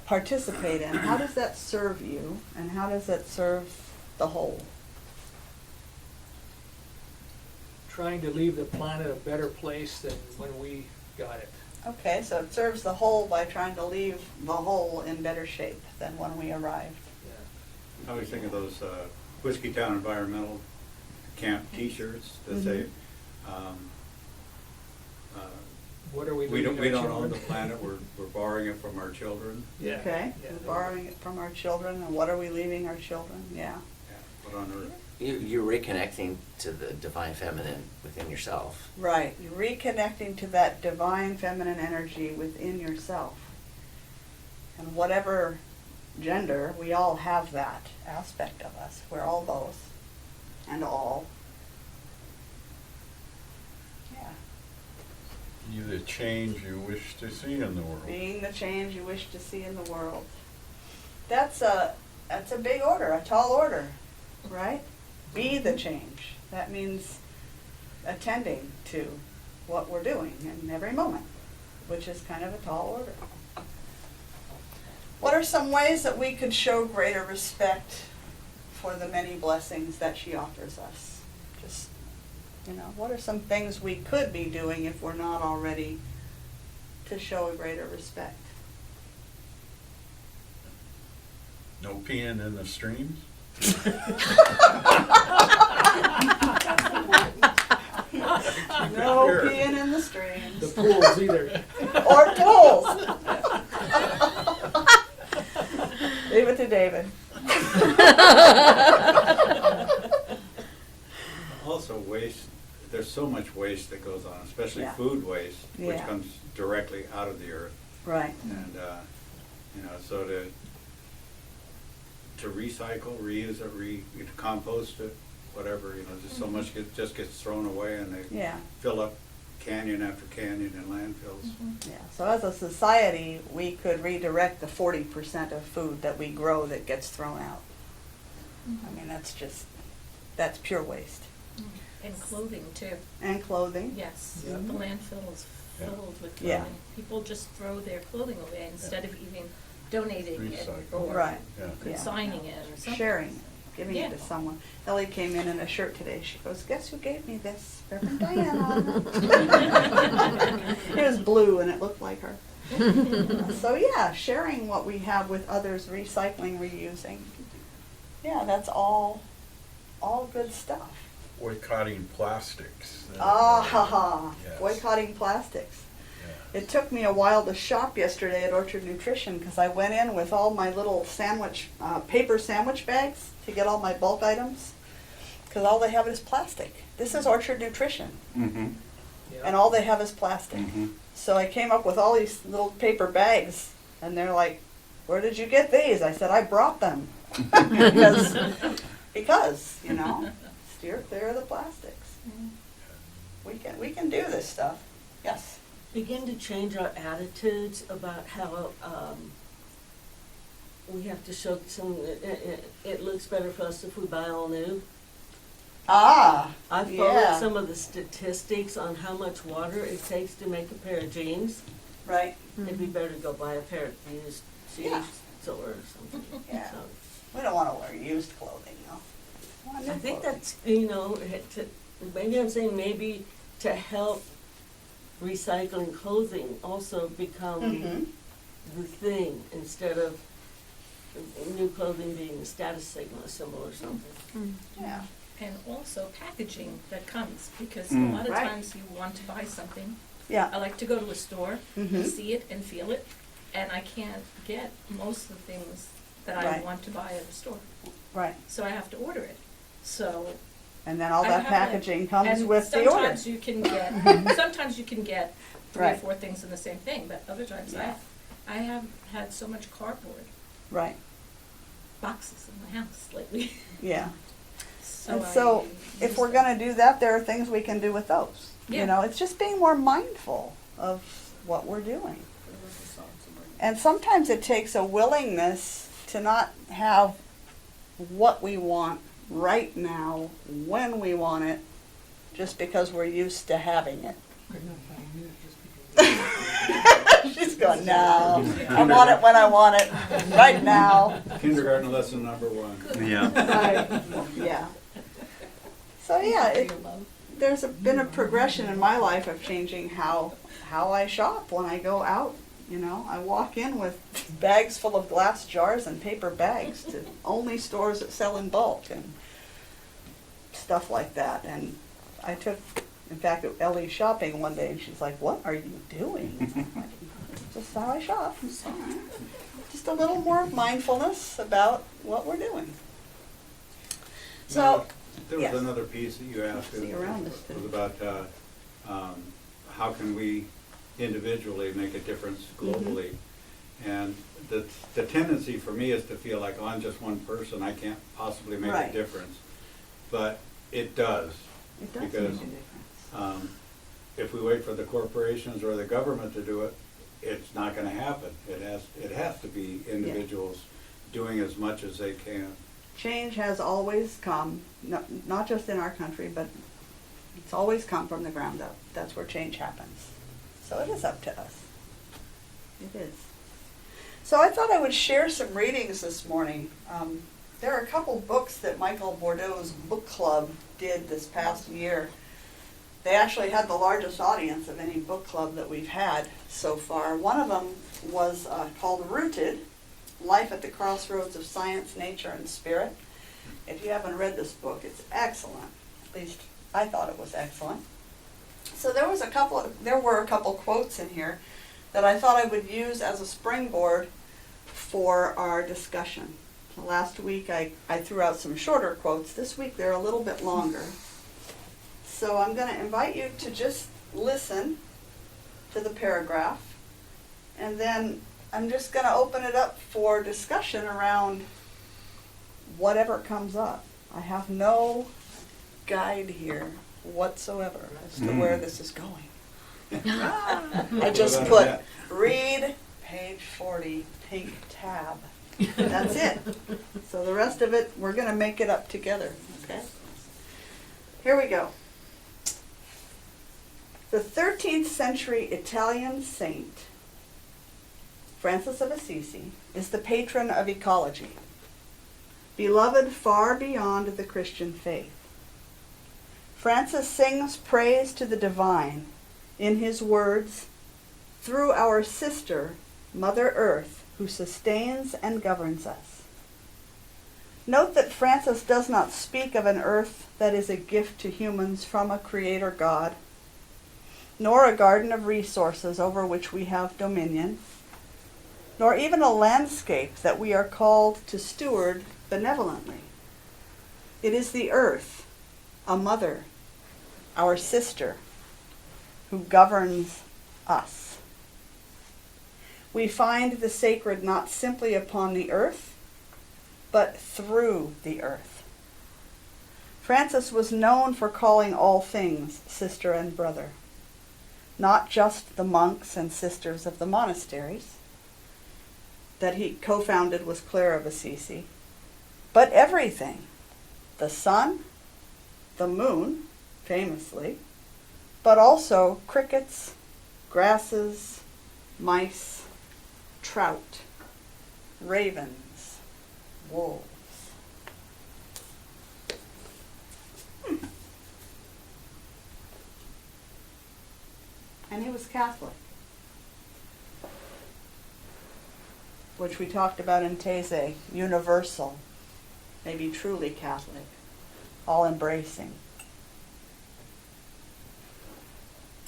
participate in, how does that serve you, and how does it serve the whole? Trying to leave the planet a better place than when we got it. Okay, so it serves the whole by trying to leave the whole in better shape than when we arrived. Yeah. I always think of those Whiskey Town Environmental Camp T-shirts that say What are we We leaving don't our own the children? planet, we're borrowing it from our children. Yeah. Okay, yeah, we're borrowing it from our children, and what are we leaving our children? Yeah. Put on Earth. You're reconnecting to the divine feminine within yourself. Right, you're reconnecting to that divine feminine energy within yourself. And whatever gender, we all have that aspect of us. We're all both. And all. Yeah. Be the change you wish to see in the world. Being the change you wish to see in the world. That's a big order, a tall order, right? Be the change. That means attending to what we're doing in every moment, which is kind of a tall order. What are some ways that we could show greater respect for the many blessings that she offers us? Just, what are some things we could be doing if we're not already to show a greater respect? No peeing in the streams? No peeing in the streams. The pools either. Or pools. Leave it to David. Also waste, there's so much waste that goes on, especially Yeah. food waste, which Yeah. comes directly out of the earth. Right. And, so to recycle, reuse it, compost it, whatever, just so much just gets thrown away, and they Yeah. fill up canyon after canyon in landfills. Yeah. So as a society, we could redirect the 40% of food that we grow that gets thrown out. I mean, that's pure waste. And clothing too. And clothing. Yes, Yeah. the landfill is filled with Yeah. clothing. People just throw their clothing away instead of even donating it Recycle. or Right. Yeah. consigning it or something. Sharing, giving it to Yeah. someone. Ellie came in a shirt today. She goes, "Guess who gave me this? Reverend Diana." It was blue and it looked like her. So yeah, sharing what we have with others, recycling, reusing. Yeah, that's all good stuff. Boycotting plastics. Yes. Boycotting plastics. Yeah. It took me a while to shop yesterday at Orchard Nutrition because I went in with all my little paper sandwich bags to get all my bulk items because all they have is plastic. This is Orchard Nutrition, Mm-hmm. Yeah. and all they have is plastic. Mm-hmm. So I came up with all these little paper bags, and they're like, "Where did you get these?" I said, "I brought them." because steer clear of the plastics. We can do this stuff. Yes. Begin to change our attitudes about how we have to show it looks better for us if we buy all new. Ah, I've yeah. followed some of the statistics on how much water it takes to make a pair of jeans. right. It'd be better to go buy a pair of used Yeah. or something. Yeah. So, We don't want to wear used clothing, though. We want new I think clothing. that's, maybe I'm saying maybe to help recycling clothing also become Mhm. the thing instead of new clothing being a status symbol or something. Yeah. And also packaging that comes, because Mm. a lot of Right. times you want to buy something. I Yeah. like to go to a store, Mhm. see it and feel it, and I can't get most of the things that I Right. want to buy at a store. Right. So I have to order it. So And then all I that have packaging comes and with the order. sometimes you can get sometimes you can get 3 or Right. 4 things in the same thing, but other times Yeah. I have had so much cardboard Right. boxes in my house lately. Yeah. So And so, I if use we're them. going to do that, there are things we can do with those. Yeah. It's just being more mindful of what we're doing. And sometimes it takes a willingness to not have what we want right now, when we want it, just because we're used to having it. She's going, "No, I want it when I want it, right now." Kindergarten lesson number 1. Yeah. Right. Yeah. So yeah, there's been a progression in my life of changing how I shop when I go out. I walk in with bags full of glass jars and paper bags to only stores that sell in bulk and stuff like that. And I took In fact, Ellie's shopping one day and she's like, "What are you doing?" I'm like, "Just how I shop." So, just a little more mindfulness about what we're doing. So, There was yes. another piece that you asked. See around us, was too. about how can we individually make a difference globally. And the tendency for me is to feel like, oh, I'm just one person, I can't possibly make Right. a difference. But it does. It does make a Because difference. if we wait for the corporations or the government to do it, it's not going to happen. It has to be individuals doing as much as they can. Change has always come, not just in our country, but it's always come from the ground up. That's where change happens. So it is up to us. It is. So I thought I would share some readings this morning. There are a couple books that Michael Bordeaux's book club did this past year. They actually had the largest audience of any book club that we've had so far. One of them was called Rooted, Life at the Crossroads of Science, Nature, and Spirit. If you haven't read this book, it's excellent. At least I thought it was excellent. So there were a couple quotes in here that I thought I would use as a springboard for our discussion. Last week I threw out some shorter quotes. This week they're a little bit longer. So I'm going to invite you to just listen to the paragraph, and then I'm just going to open it up for discussion around whatever comes up. I have no guide here whatsoever as to where this is going. I just put read page 40, pink tab. That's it. So the rest of it, we're going to make it up together, okay? Here we go. The 13th century Italian saint, Francis of Assisi, is the patron of ecology, beloved far beyond the Christian faith. Francis sings praise to the divine in his words, "Through our sister, Mother Earth, who sustains and governs us." Note that Francis does not speak of an earth that is a gift to humans from a creator God, nor a garden of resources over which we have dominion, nor even a landscape that we are called to steward benevolently. It is the earth, a mother, our sister, who governs us. We find the sacred not simply upon the earth, but through the earth. Francis was known for calling all things sister and brother, not just the monks and sisters of the monasteries that he co-founded with Clare of Assisi, but everything, the sun, the moon, famously, but also crickets, grasses, mice, trout, ravens, wolves. And he was Catholic, which we talked about in Taizé, universal, maybe truly Catholic, all-embracing.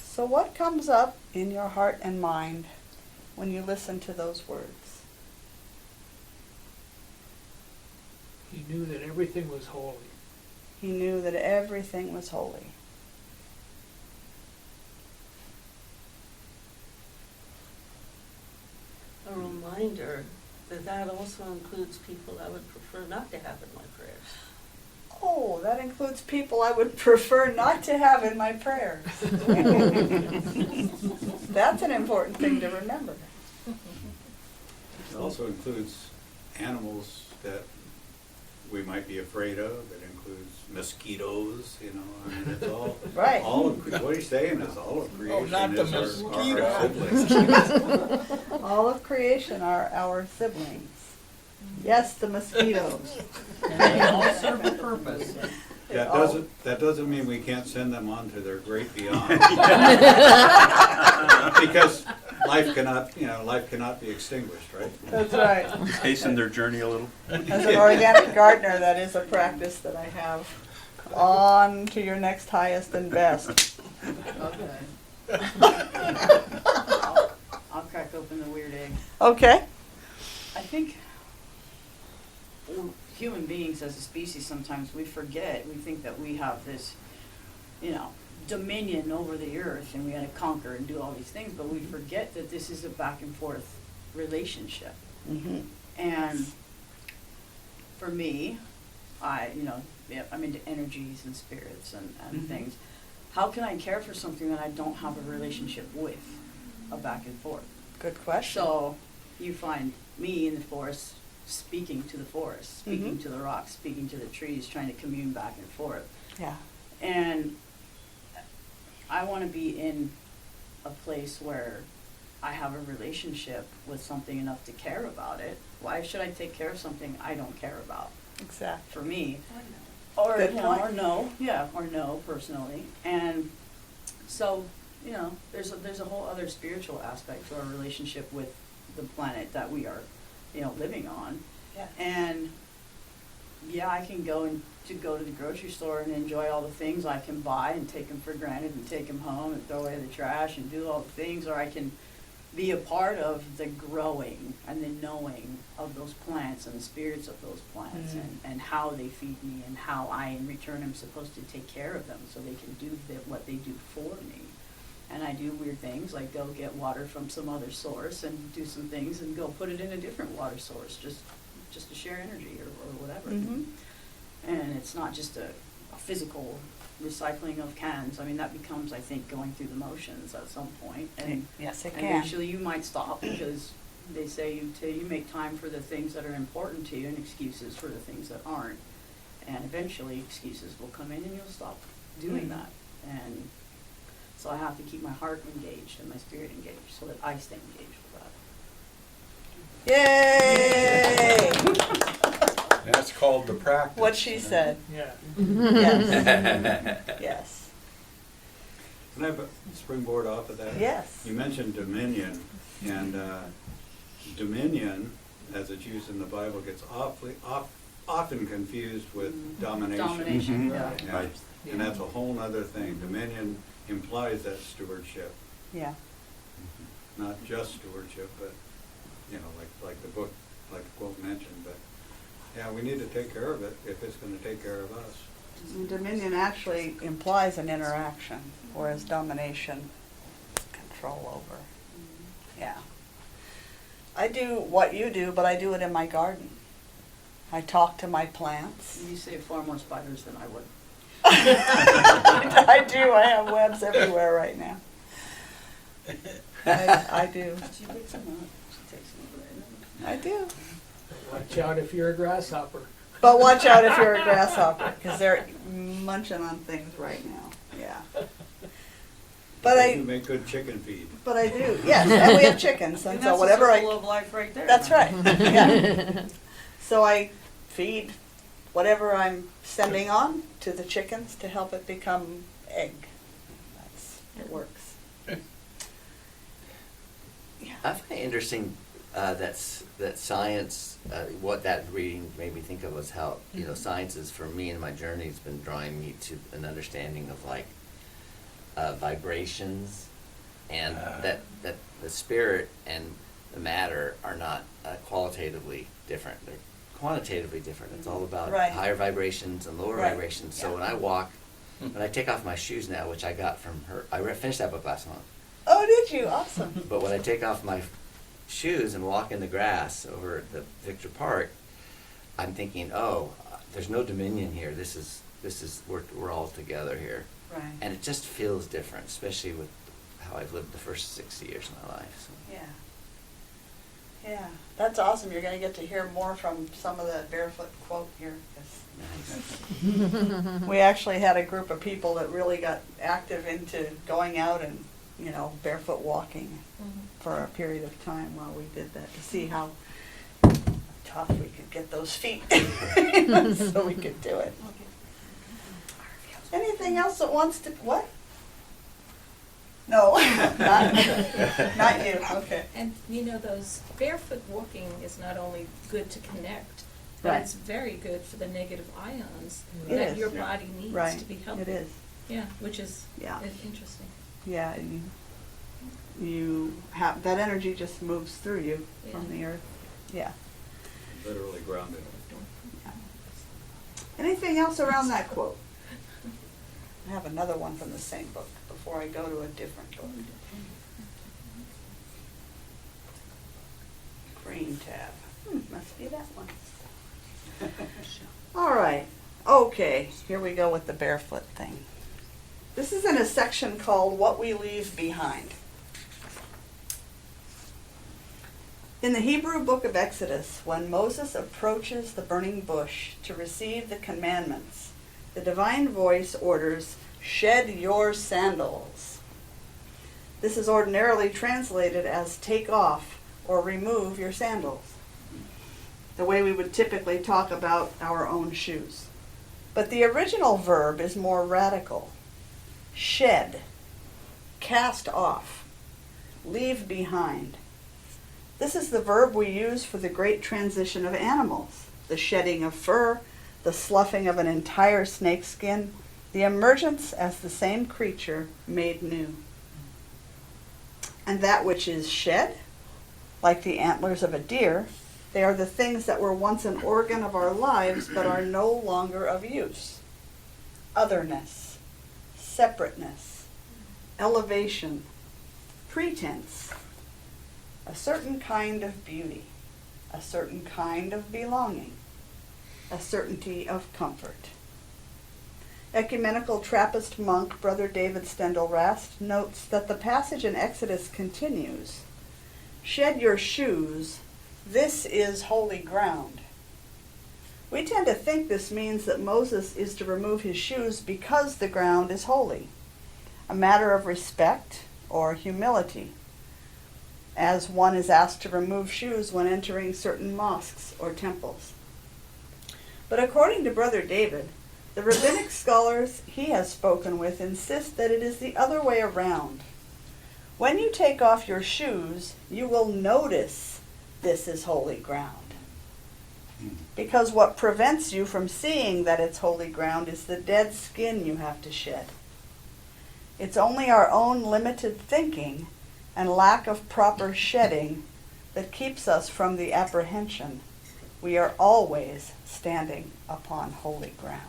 So what comes up in your heart and mind when you listen to those words? He knew that everything was holy. He knew that everything was holy. A reminder that that also includes people I would prefer not to have in my prayers. Oh, that includes people I would prefer not to have in my prayers. That's an important thing to remember. It also includes animals that we might be afraid of. It includes mosquitoes, you know, I mean, it's all, Right. all of, what he's saying is all of creation not the is our mosquito. siblings. All of creation are our siblings. Yes, the mosquitoes. They all serve a purpose. That doesn't mean we can't send them on to their great beyond. Because life cannot be extinguished, right? That's right. Hasten their journey a little. As an organic gardener, that is a practice that I have. On to your next highest and best. Okay. I'll crack open the weird egg. Okay. I think human beings as a species, sometimes we forget, we think that we have this, dominion over the earth and we gotta conquer and do all these things, but we forget that this is a back and forth relationship. Mm-hmm. And for me, I'm into energies and spirits and Mhm. things. How can I care for something that I don't have a relationship with, a back and forth? Good question. So you find me in the forest speaking to the forest, speaking Mhm. to the rocks, speaking to the trees, trying to commune back and forth. Yeah. And I want to be in a place where I have a relationship with something enough to care about it. Why should I take care of something I don't care about? Exactly. For me, or Good point. or no personally. And so there's a whole other spiritual aspect to our relationship with the planet that we are living on. Yeah. And I can go to the grocery store and enjoy all the things I can buy and take them for granted and take them home and throw away the trash and do all the things, or I can be a part of the growing and the knowing of those plants and the spirits of those plants and how they feed me and how I in return am supposed to take care of them so they can do what they do for me. And I do weird things like go get water from some other source and do some things and go put it in a different water source just to share energy or whatever. Mm-hmm. And it's not just a physical recycling of cans. I mean, that becomes, I think, going through the motions at some point. And Yes, it and can. eventually you might stop because they say you make time for the things that are important to you and excuses for the things that aren't. And eventually excuses will come in and you'll stop doing Mhm. that. And so I have to keep my heart engaged and my spirit engaged so that I stay engaged with that. Yay! That's called the practice. What she said. Yeah. Yes. Yes. Can I springboard off of that? Yes. You mentioned dominion, and dominion, as it's used in the Bible, gets often confused with domination. Domination, yeah. Yeah. And that's a whole nother thing. Dominion implies that stewardship, Yeah. not just stewardship, but, like the book, like the quote mentioned, but, yeah, we need to take care of it if it's gonna take care of us. Dominion actually implies an interaction, whereas domination, control over. Yeah. I do what you do, but I do it in my garden. I talk to my plants. You save far more spiders than I would. I do. I have webs everywhere right now. I do. She picks them up. She takes them over there. I do. Watch out if you're a grasshopper. But watch out if you're a grasshopper, because they're munching on things right now. Yeah. But You make good chicken feed. But I do. Yes, and we have chickens, and so whatever That's a circle of life right there. That's right. Yeah. So I feed whatever I'm sending on to the chickens to help it become egg. It works. Yeah. I find it interesting that science, what that reading made me think of was how, science is, for me in my journey, has been drawing me to an understanding of like vibrations, and that the spirit and the matter are not qualitatively different. They're quantitatively different. It's all about Right. higher vibrations and lower Right. vibrations. So Yeah. when I walk, when I take off my shoes now, which I got from her, I finished that book last month. Oh, did you? Awesome. But when I take off my shoes and walk in the grass over at the Victor Park, I'm thinking, there's no dominion here. This is we're all together here, Right. and it just feels different, especially with how I've lived the first 60 years of my life. So. Yeah. Yeah. That's awesome. You're going to get to hear more from some of the barefoot quote here. 'Cause we actually had a group of people that really got active into going out and, barefoot walking for a period of time while we did that to see how tough we could get those feet so we could do it. Anything else that wants to, what? No, not you, okay. And those barefoot walking is not only good to connect, but Right. it's very good for the negative ions It that is. your body needs Right, to be healthy. it is. Yeah, which is Yeah. interesting. Yeah, you have, that energy just moves through you from Yeah. the earth. Yeah. Literally grounded. Anything else around that quote? I have another one from the same book before I go to a different book. Green tab. Must be that one. All right. Okay, here we go with the barefoot thing. This is in a section called What We Leave Behind. In the Hebrew book of Exodus, when Moses approaches the burning bush to receive the commandments, the divine voice orders, "Shed your sandals." This is ordinarily translated as take off or remove your sandals, the way we would typically talk about our own shoes. But the original verb is more radical. Shed, cast off, leave behind. This is the verb we use for the great transition of animals, the shedding of fur, the sloughing of an entire snakeskin, the emergence as the same creature made new. And that which is shed, like the antlers of a deer, they are the things that were once an organ of our lives but are no longer of use. Otherness, separateness, elevation, pretense, a certain kind of beauty, a certain kind of belonging, a certainty of comfort. Ecumenical Trappist monk Brother David Stendhal Rast notes that the passage in Exodus continues, "Shed your shoes, this is holy ground." We tend to think this means that Moses is to remove his shoes because the ground is holy, a matter of respect or humility, as one is asked to remove shoes when entering certain mosques or temples. But according to Brother David, the rabbinic scholars he has spoken with insist that it is the other way around. When you take off your shoes, you will notice this is holy ground. Because what prevents you from seeing that it's holy ground is the dead skin you have to shed. It's only our own limited thinking and lack of proper shedding that keeps us from the apprehension we are always standing upon holy ground.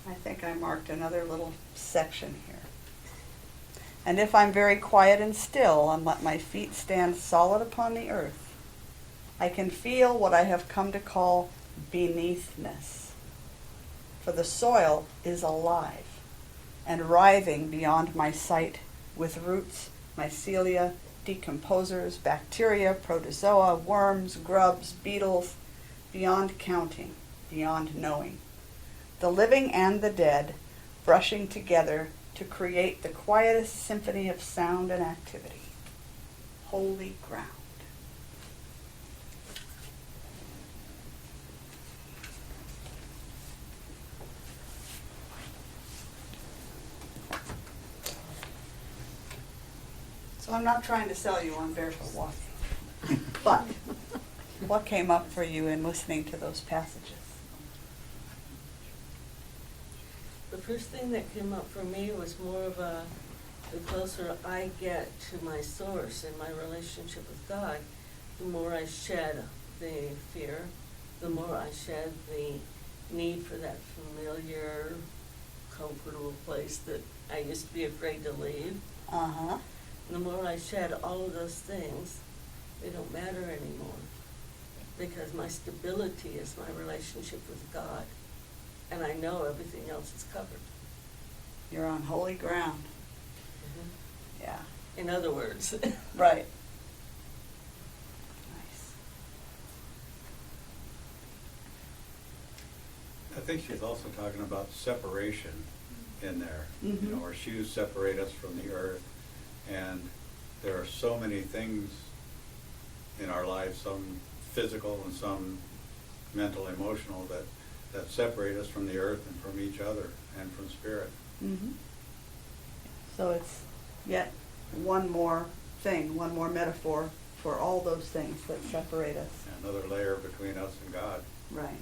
I think I marked another little section here. And if I'm very quiet and still and let my feet stand solid upon the earth, I can feel what I have come to call beneathness. For the soil is alive and writhing beyond my sight with roots, mycelia, decomposers, bacteria, protozoa, worms, grubs, beetles, beyond counting, beyond knowing. The living and the dead brushing together to create the quietest symphony of sound and activity. Holy ground. So I'm not trying to sell you on barefoot walking, but what came up for you in listening to those passages? The first thing that came up for me was more of the closer I get to my source and my relationship with God, the more I shed the fear, the more I shed the need for that familiar, comfortable place that I used to be afraid to leave. Uh-huh. And the more I shed all of those things, they don't matter anymore. Because my stability is my relationship with God. And I know everything else is covered. You're on holy ground. Yeah. In other words. Right. Nice. I think she's also talking about separation in there. Mhm. You know, our shoes separate us from the earth, and there are so many things in our lives, some physical and some mental, emotional, that separate us from the earth and from each other and from spirit. Mm-hmm. So it's yet one more thing, one more metaphor for all those things that separate us. Another layer between us and God. Right.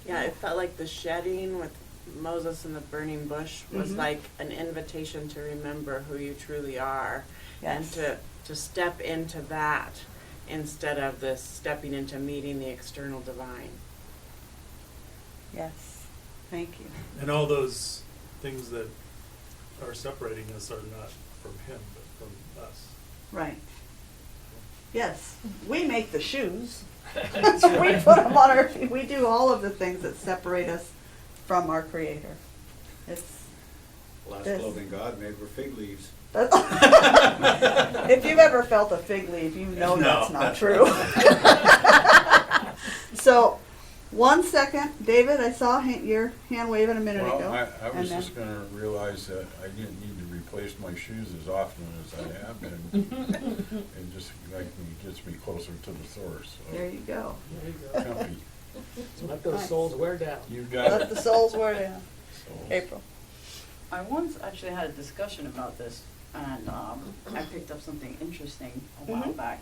Yeah, it felt like the shedding with Moses and the burning bush was Mhm. like an invitation to remember who you truly are, and Yes. to step into that instead of this stepping into meeting the external divine. Yes, thank you. And all those things that are separating us are not from him, but from us. Right. Yes, we make the shoes. We put them on our feet. We do all of the things that separate us from our Creator. It's Last Yes. clothing God made were fig leaves. if you've ever felt a fig leaf, you know that's not true. So, 1 second, David. I saw your hand waving a minute Well, ago. I And was then- just gonna realize that I didn't need to replace my shoes as often as I have been. It just gets me closer to the source. So, There you go. There you go. comfy. Let those souls wear down. You got Let it. the souls wear down. Souls. April. I once actually had a discussion about this, and I picked up something interesting a while Mhm. back,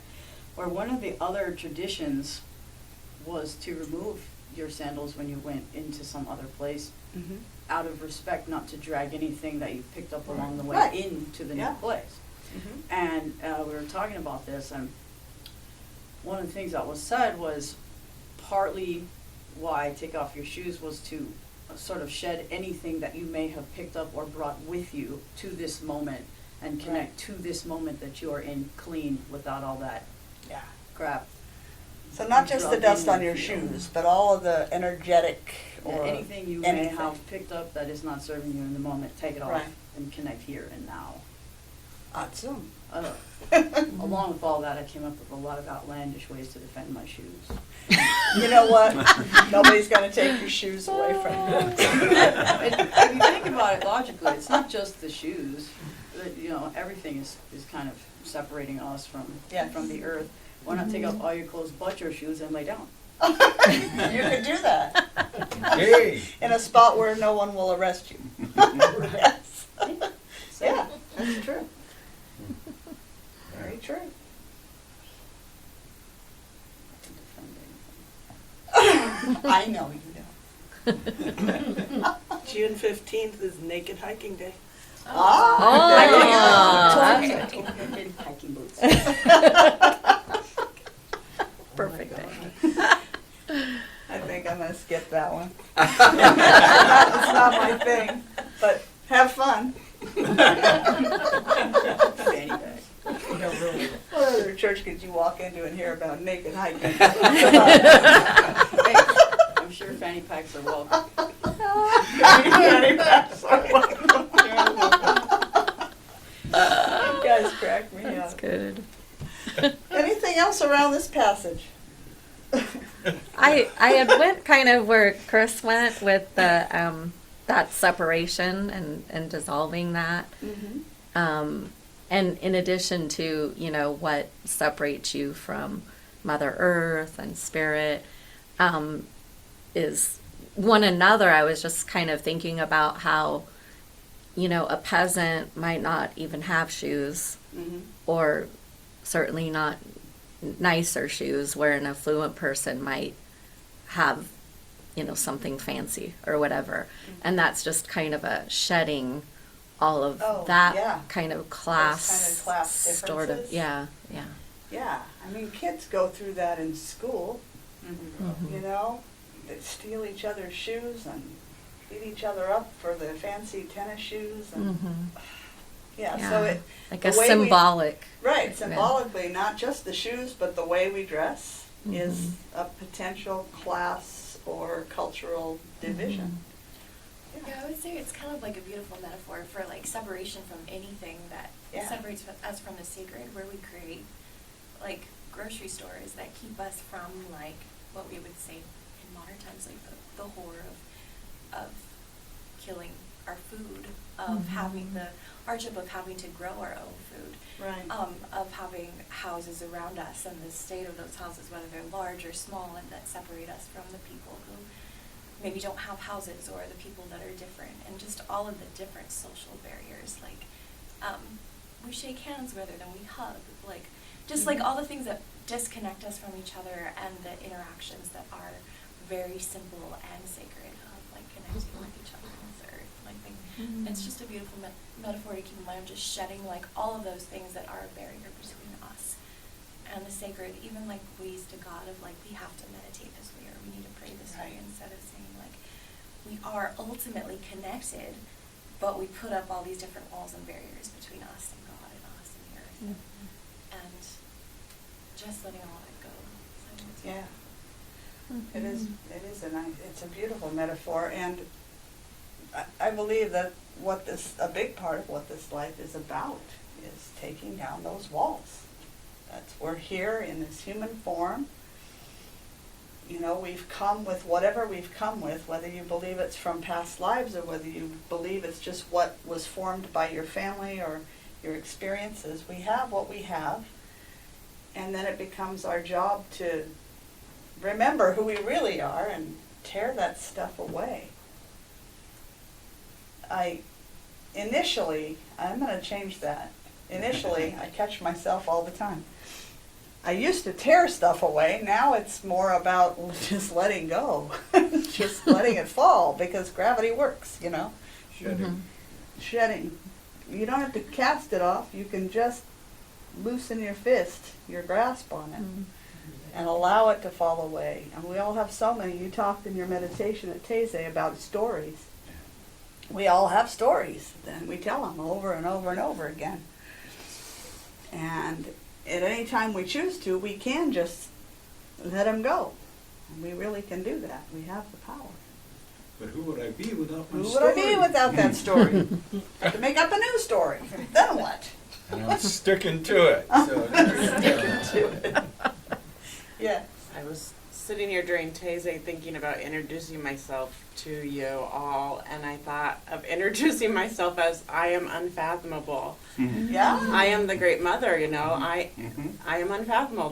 where one of the other traditions was to remove your sandals when you went into some other place, Mm-hmm. out of respect not to drag anything that you picked up along the way Right. into the Yeah. new place. Mm-hmm. And we were talking about this, and one of the things that was said was partly why take off your shoes was to sort of shed anything that you may have picked up or brought with you to this moment and connect to this moment that you are in clean without all that Yeah. crap. So not just the Drop dust in on with your you. shoes, but all of the energetic Yeah, or anything you anything. may have picked up that is not serving you in the moment, take it off Right. and connect here and now. Awesome. Along with all that, I came up with a lot of outlandish ways to defend my shoes. You know what? Nobody's gonna take your shoes away from you. And if you think about it logically, it's not just the shoes. You know, everything is kind of separating us from Yes. from the earth. Why not take off all your clothes but your shoes and lay down? You could do that. Hey! In a spot where no one will arrest you. Yes. So, Yeah, that's true. Very true. I know you don't. June 15th is Naked Hiking Day. Ah, Oh, there you go. in hiking boots. perfect day. I think I'm gonna skip that one. It's not my thing, but have fun. Fanny bag. What other church could you walk into and hear about naked hiking? Hey, I'm sure fanny packs are welcome. You guys crack me That's up. good. Anything else around this passage? I had went kind of where Chris went with the that separation and dissolving that. Mm-hmm. And in addition to, you know, what separates you from Mother Earth and Spirit, is one another. I was just kind of thinking about how, you know, a peasant might not even have shoes, Mm-hmm. or certainly not nicer shoes, where an affluent person might have, you know, something fancy or whatever. And that's just kind of a shedding all of Oh, that yeah. kind of class, kind of class sort of, differences. yeah. Yeah, I mean, kids go through that in school, Mhm. you know? They steal each other's shoes and beat each other up for the fancy tennis shoes and, Mhm. yeah, so it, like the a way we- symbolic. right, Yeah. symbolically, not just the shoes, but the way we dress is Mhm. a potential class or cultural division. Yeah, I would say it's kind of like a beautiful metaphor for like separation from anything that Yeah. separates us from the sacred, where we create like grocery stores that keep us from like what we would say in modern times, like the horror of killing our food, of Mhm. having the hardship of having to grow our own food, Right. of having houses around us and the state of those houses, whether they're large or small, and that separate us from the people who maybe don't have houses, or the people that are different, and just all of the different social barriers. Like, we shake hands rather than we hug. Like, just like all the things that disconnect us from each other, and the interactions that are very simple and sacred of like connecting with each other on this earth. And I think it's just a beautiful metaphor to keep in mind of just shedding like all of those things that are a barrier between us and the sacred, even like ways to God of like we have to meditate this way or we need to pray this way, instead of saying like we are ultimately connected, but we put up all these different walls and barriers between us and God and us and the earth, and just letting all that go. So it's Yeah. It is it's a beautiful metaphor, and I believe that a big part of what this life is about is taking down those walls. We're here in this human form. You know, we've come with whatever we've come with, whether you believe it's from past lives or whether you believe it's just what was formed by your family or your experiences. We have what we have, and then it becomes our job to remember who we really are and tear that stuff away. I'm going to change that. Initially, I catch myself all the time. I used to tear stuff away. Now it's more about just letting go, just letting it fall, because gravity works, you know. Shedding. You don't have to cast it off. You can just loosen your fist, your grasp on it, and allow it to fall away. And we all have so many. You talked in your meditation at Taizé about stories. We all have stories, and we tell them over and over and over again. And at any time we choose to, we can just let them go. And we really can do that. We have the power. But who would I be without my Who story? would I be without that story? Have to make up a new story. Then what? And I'm sticking to it. Yeah. I was sitting here during Taizé thinking about introducing myself to you all, and I thought of introducing myself as I am unfathomable. Yeah. I am the great mother, you know. I am unfathomable.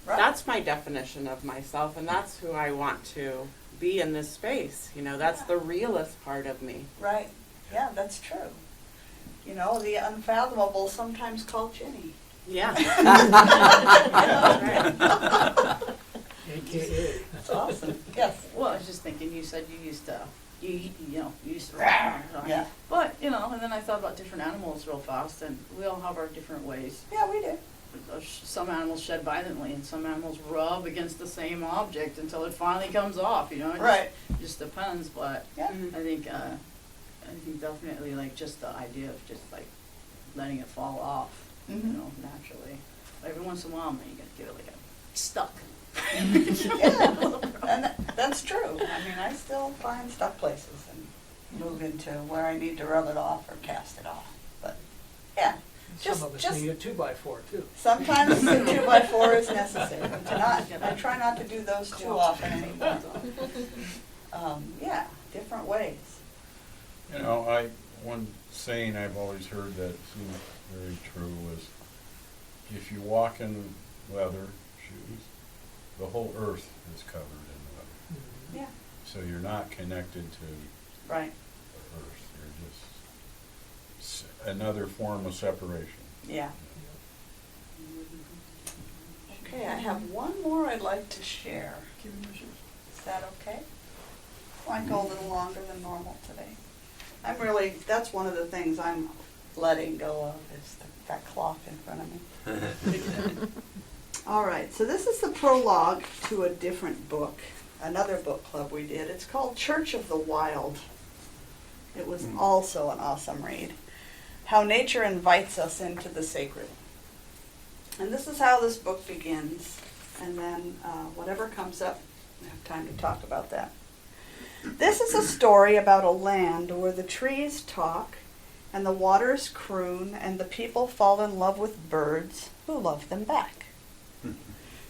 That's my definition of myself, and that's who I want to be in this space. You know, that's the realest part of me. Right. Yeah, that's true. You know, the unfathomable, sometimes called Jenny. Yeah. AKA. That's awesome. Yes. Well, I was just thinking, you said you used to, you used to, Yeah. But, you know, and then I thought about different animals real fast, and we all have our different ways. Yeah, we do. Some animals shed violently, and some animals rub against the same object until it finally comes off, you know? It just depends, but Yeah. I think definitely, like, just the idea of just, like, letting it fall off, you know, naturally. Every once in a while, man, you gotta get it, like, stuck. Yeah, and that's true. I mean, I still find stuck places and move into where I need to rub it off or cast it off. But yeah, Some of us need a 2x4 too. sometimes the 2x4 is necessary. I try not to do those too often anymore. Yeah, different ways. You know, one saying I've always heard that seems very true was, if you walk in leather shoes, the whole earth is covered in leather. Yeah. So you're not connected to Right. the earth. You're just another form of separation. Yeah. Okay, I have one more I'd like to share. Is that okay? Might go a little longer than normal today. That's one of the things I'm letting go of, is that clock in front of me. All right, so this is the prologue to a different book, another book club we did. It's called Church of the Wild. It was also an awesome read. How nature invites us into the sacred. And this is how this book begins. And then whatever comes up, I have time to talk about that. This is a story about a land where the trees talk and the waters croon and the people fall in love with birds who love them back.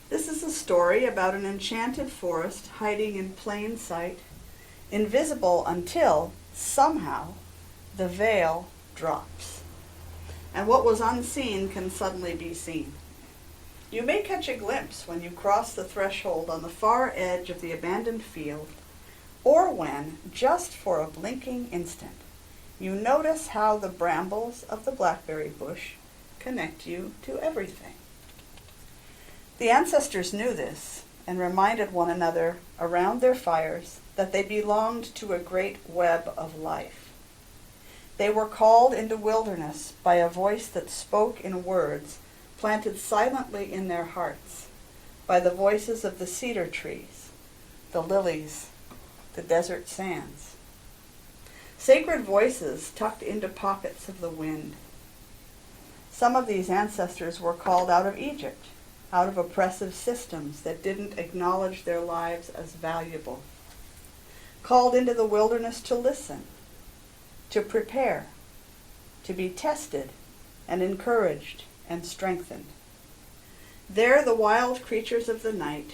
This is a story about an enchanted forest hiding in plain sight, invisible until, somehow, the veil drops. And what was unseen can suddenly be seen. You may catch a glimpse when you cross the threshold on the far edge of the abandoned field, or when, just for a blinking instant, you notice how the brambles of the blackberry bush connect you to everything. The ancestors knew this, and reminded one another around their fires that they belonged to a great web of life. They were called into wilderness by a voice that spoke in words planted silently in their hearts, by the voices of the cedar trees, the lilies, the desert sands. Sacred voices tucked into pockets of the wind. Some of these ancestors were called out of Egypt, out of oppressive systems that didn't acknowledge their lives as valuable. Called into the wilderness to listen, to prepare, to be tested and encouraged and strengthened. There the wild creatures of the night,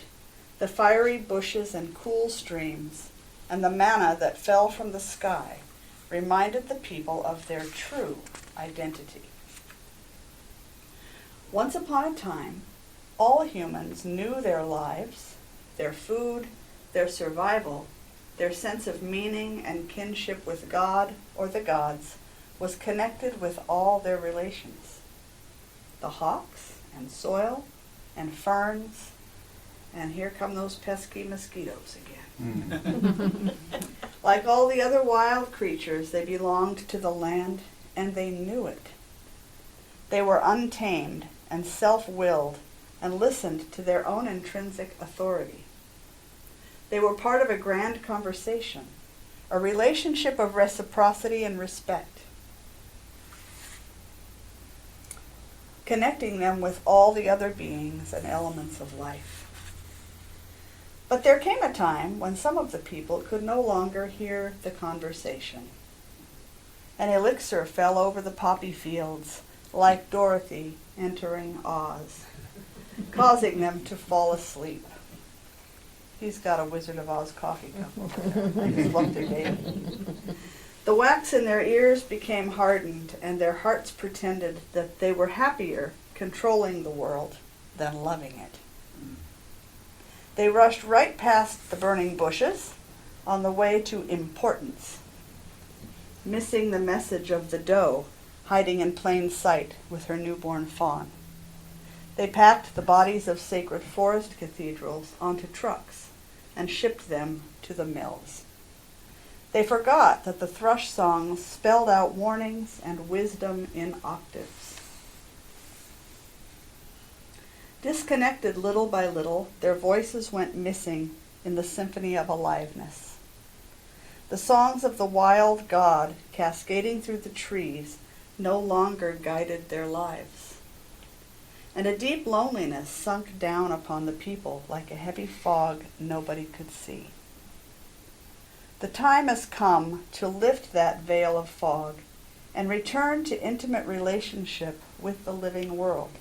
the fiery bushes and cool streams, and the manna that fell from the sky reminded the people of their true identity. Once upon a time, all humans knew their lives, their food, their survival, their sense of meaning and kinship with God or the gods was connected with all their relations. The hawks and soil and ferns, and here come those pesky mosquitoes again. Like all the other wild creatures, they belonged to the land, and they knew it. They were untamed and self-willed and listened to their own intrinsic authority. They were part of a grand conversation, a relationship of reciprocity and respect, connecting them with all the other beings and elements of life. But there came a time when some of the people could no longer hear the conversation. An elixir fell over the poppy fields, like Dorothy entering Oz, causing them to fall asleep. He's got a Wizard of Oz coffee cup over there. I just looked at Dave. The wax in their ears became hardened, and their hearts pretended that they were happier controlling the world than loving it. They rushed right past the burning bushes on the way to importance, missing the message of the doe hiding in plain sight with her newborn fawn. They packed the bodies of sacred forest cathedrals onto trucks and shipped them to the mills. They forgot that the thrush songs spelled out warnings and wisdom in octaves. Disconnected little by little, their voices went missing in the symphony of aliveness. The songs of the wild god cascading through the trees no longer guided their lives. And a deep loneliness sunk down upon the people like a heavy fog nobody could see. The time has come to lift that veil of fog and return to intimate relationship with the living world.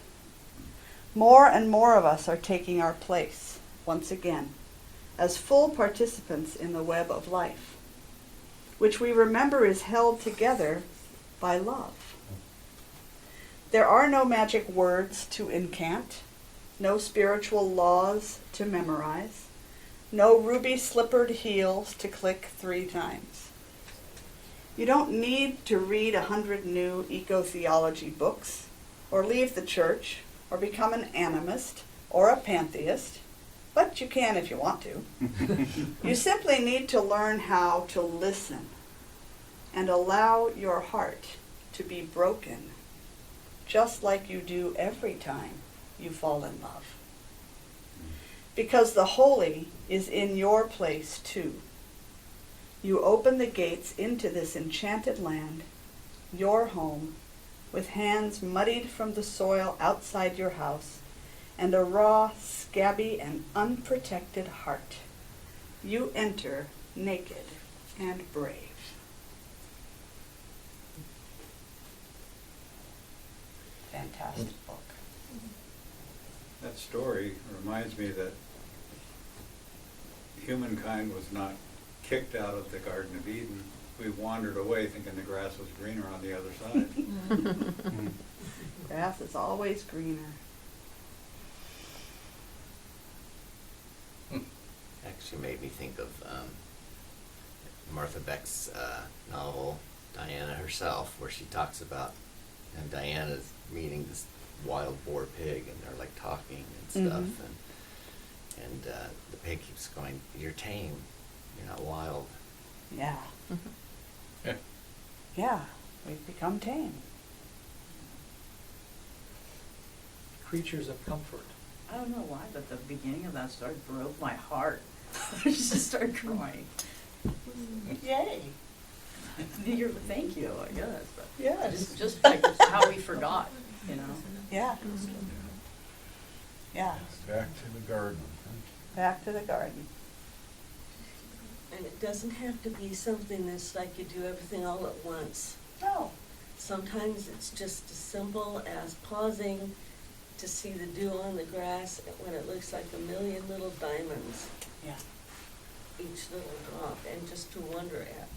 More and more of us are taking our place, once again, as full participants in the web of life, which we remember is held together by love. There are no magic words to incant, no spiritual laws to memorize, no ruby-slippered heels to click 3 times. You don't need to read 100 new eco-theology books, or leave the church, or become an animist, or a pantheist, but you can if you want to. You simply need to learn how to listen and allow your heart to be broken, just like you do every time you fall in love. Because the holy is in your place too. You open the gates into this enchanted land, your home, with hands muddied from the soil outside your house, and a raw, scabby, and unprotected heart. You enter naked and brave. Fantastic book. That story reminds me that humankind was not kicked out of the Garden of Eden. We wandered away thinking the grass was greener on the other side. Grass is always greener. Actually made me think of Martha Beck's novel, Diana Herself, where she talks about, and Diana's meeting this wild boar pig, and they're like talking and stuff, and the pig keeps going, "You're tame. You're not wild." Yeah. Yeah. Yeah, we've become tame. Creatures of comfort. I don't know why, but the beginning of that story broke my heart. I just started crying. Yay. Thank you, I guess, but. Yes. Just like how we forgot, you know? Yeah. Yeah. Back to the garden. Back to the garden. And it doesn't have to be something that's like you do everything all at once. No. Sometimes it's just as simple as pausing to see the dew on the grass when it looks like a million little diamonds, Yeah. each little drop, and just to wonder at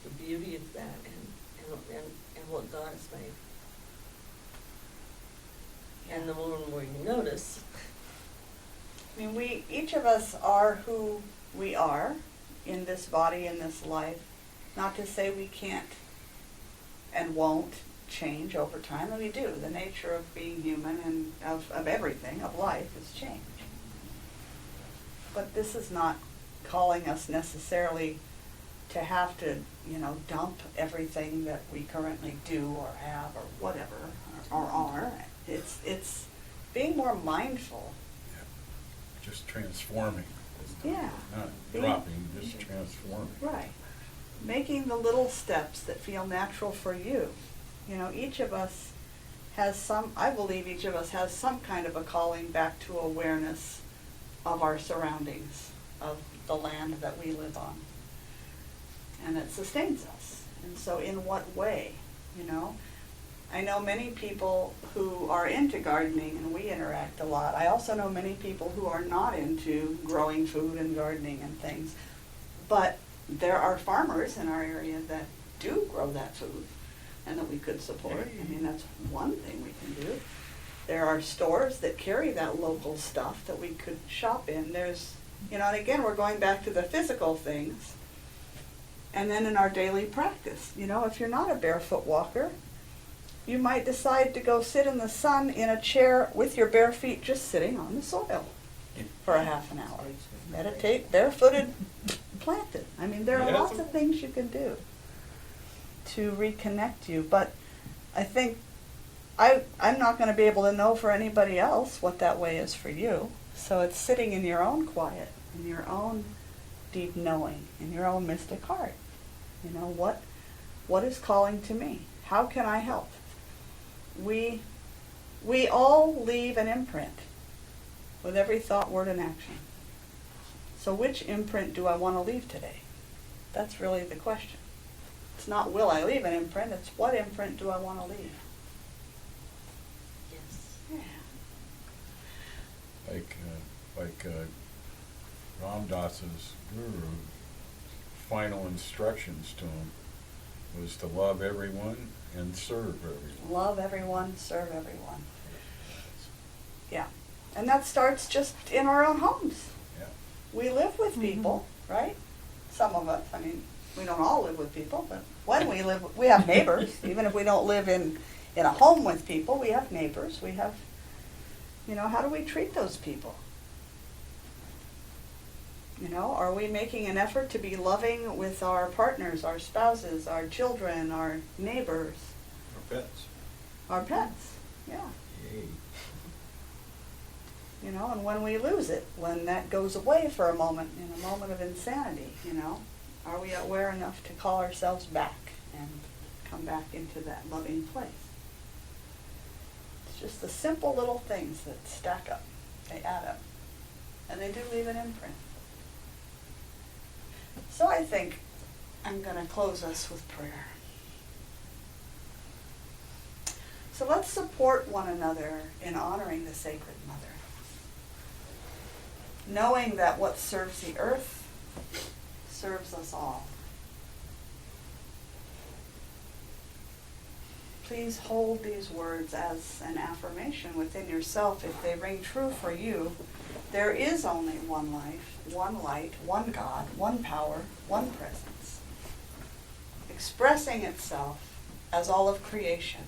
the beauty of that and what God has made. And the more and more you notice. I mean, each of us are who we are in this body, in this life. Not to say we can't and won't change over time, and we do. The nature of being human and of everything, of life, is change. But this is not calling us necessarily to have to, dump everything that we currently do or have or whatever, or are. It's being more mindful. Just transforming. Yeah. Not dropping, just transforming. Right. Making the little steps that feel natural for you. Each of us has I believe each of us has some kind of a calling back to awareness of our surroundings, of the land that we live on. And it sustains us. And so in what way, I know many people who are into gardening, and we interact a lot. I also know many people who are not into growing food and gardening and things. But there are farmers in our area that do grow that food and that we could support. I mean, that's one thing we can do. There are stores that carry that local stuff that we could shop in. There's, and again, we're going back to the physical things. And then in our daily practice, if you're not a barefoot walker, you might decide to go sit in the sun in a chair with your bare feet just sitting on the soil for a half an hour. Meditate, barefooted, planted. I mean, there are lots of things you can do to reconnect you. But I think I'm not going to be able to know for anybody else what that way is for you. So it's sitting in your own quiet, in your own deep knowing, in your own mystic heart. What is calling to me? How can I help? We all leave an imprint with every thought, word, and action. So which imprint do I want to leave today? That's really the question. It's not will I leave an imprint, it's what imprint do I want to leave? Yes. Yeah. Like Ram Dass's guru, final instructions to him was to love everyone and serve everyone. Love everyone, serve everyone. Yeah. And that starts just in our own homes. Yeah. We live with people, right? Some of us. I mean, we don't all live with people, but when we live, we have neighbors. Even if we don't live in a home with people, we have neighbors. We have, how do we treat those people? Are we making an effort to be loving with our partners, our spouses, our children, our neighbors? Our pets. Our pets, yeah. Yay. And when we lose it, when that goes away for a moment, in a moment of insanity, are we aware enough to call ourselves back and come back into that loving place? It's just the simple little things that stack up. They add up. And they do leave an imprint. So I think I'm going to close us with prayer. So let's support one another in honoring the Sacred Mother, knowing that what serves the earth serves us all. Please hold these words as an affirmation within yourself if they ring true for you. There is only one life, one light, one God, one power, one presence, expressing itself as all of creation.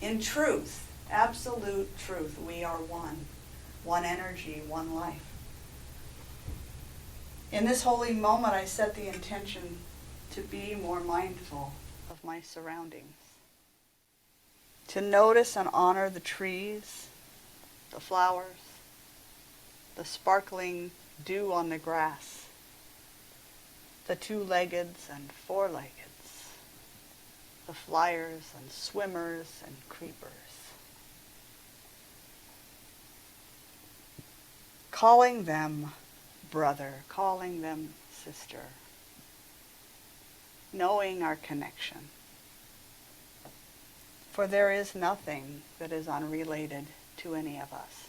In truth, absolute truth, we are one. one energy, one life. In this holy moment, I set the intention to be more mindful of my surroundings, to notice and honor the trees, the flowers, the sparkling dew on the grass, the two-leggeds and four-leggeds, the flyers and swimmers and creepers. Calling them brother, calling them sister, knowing our connection. For there is nothing that is unrelated to any of us.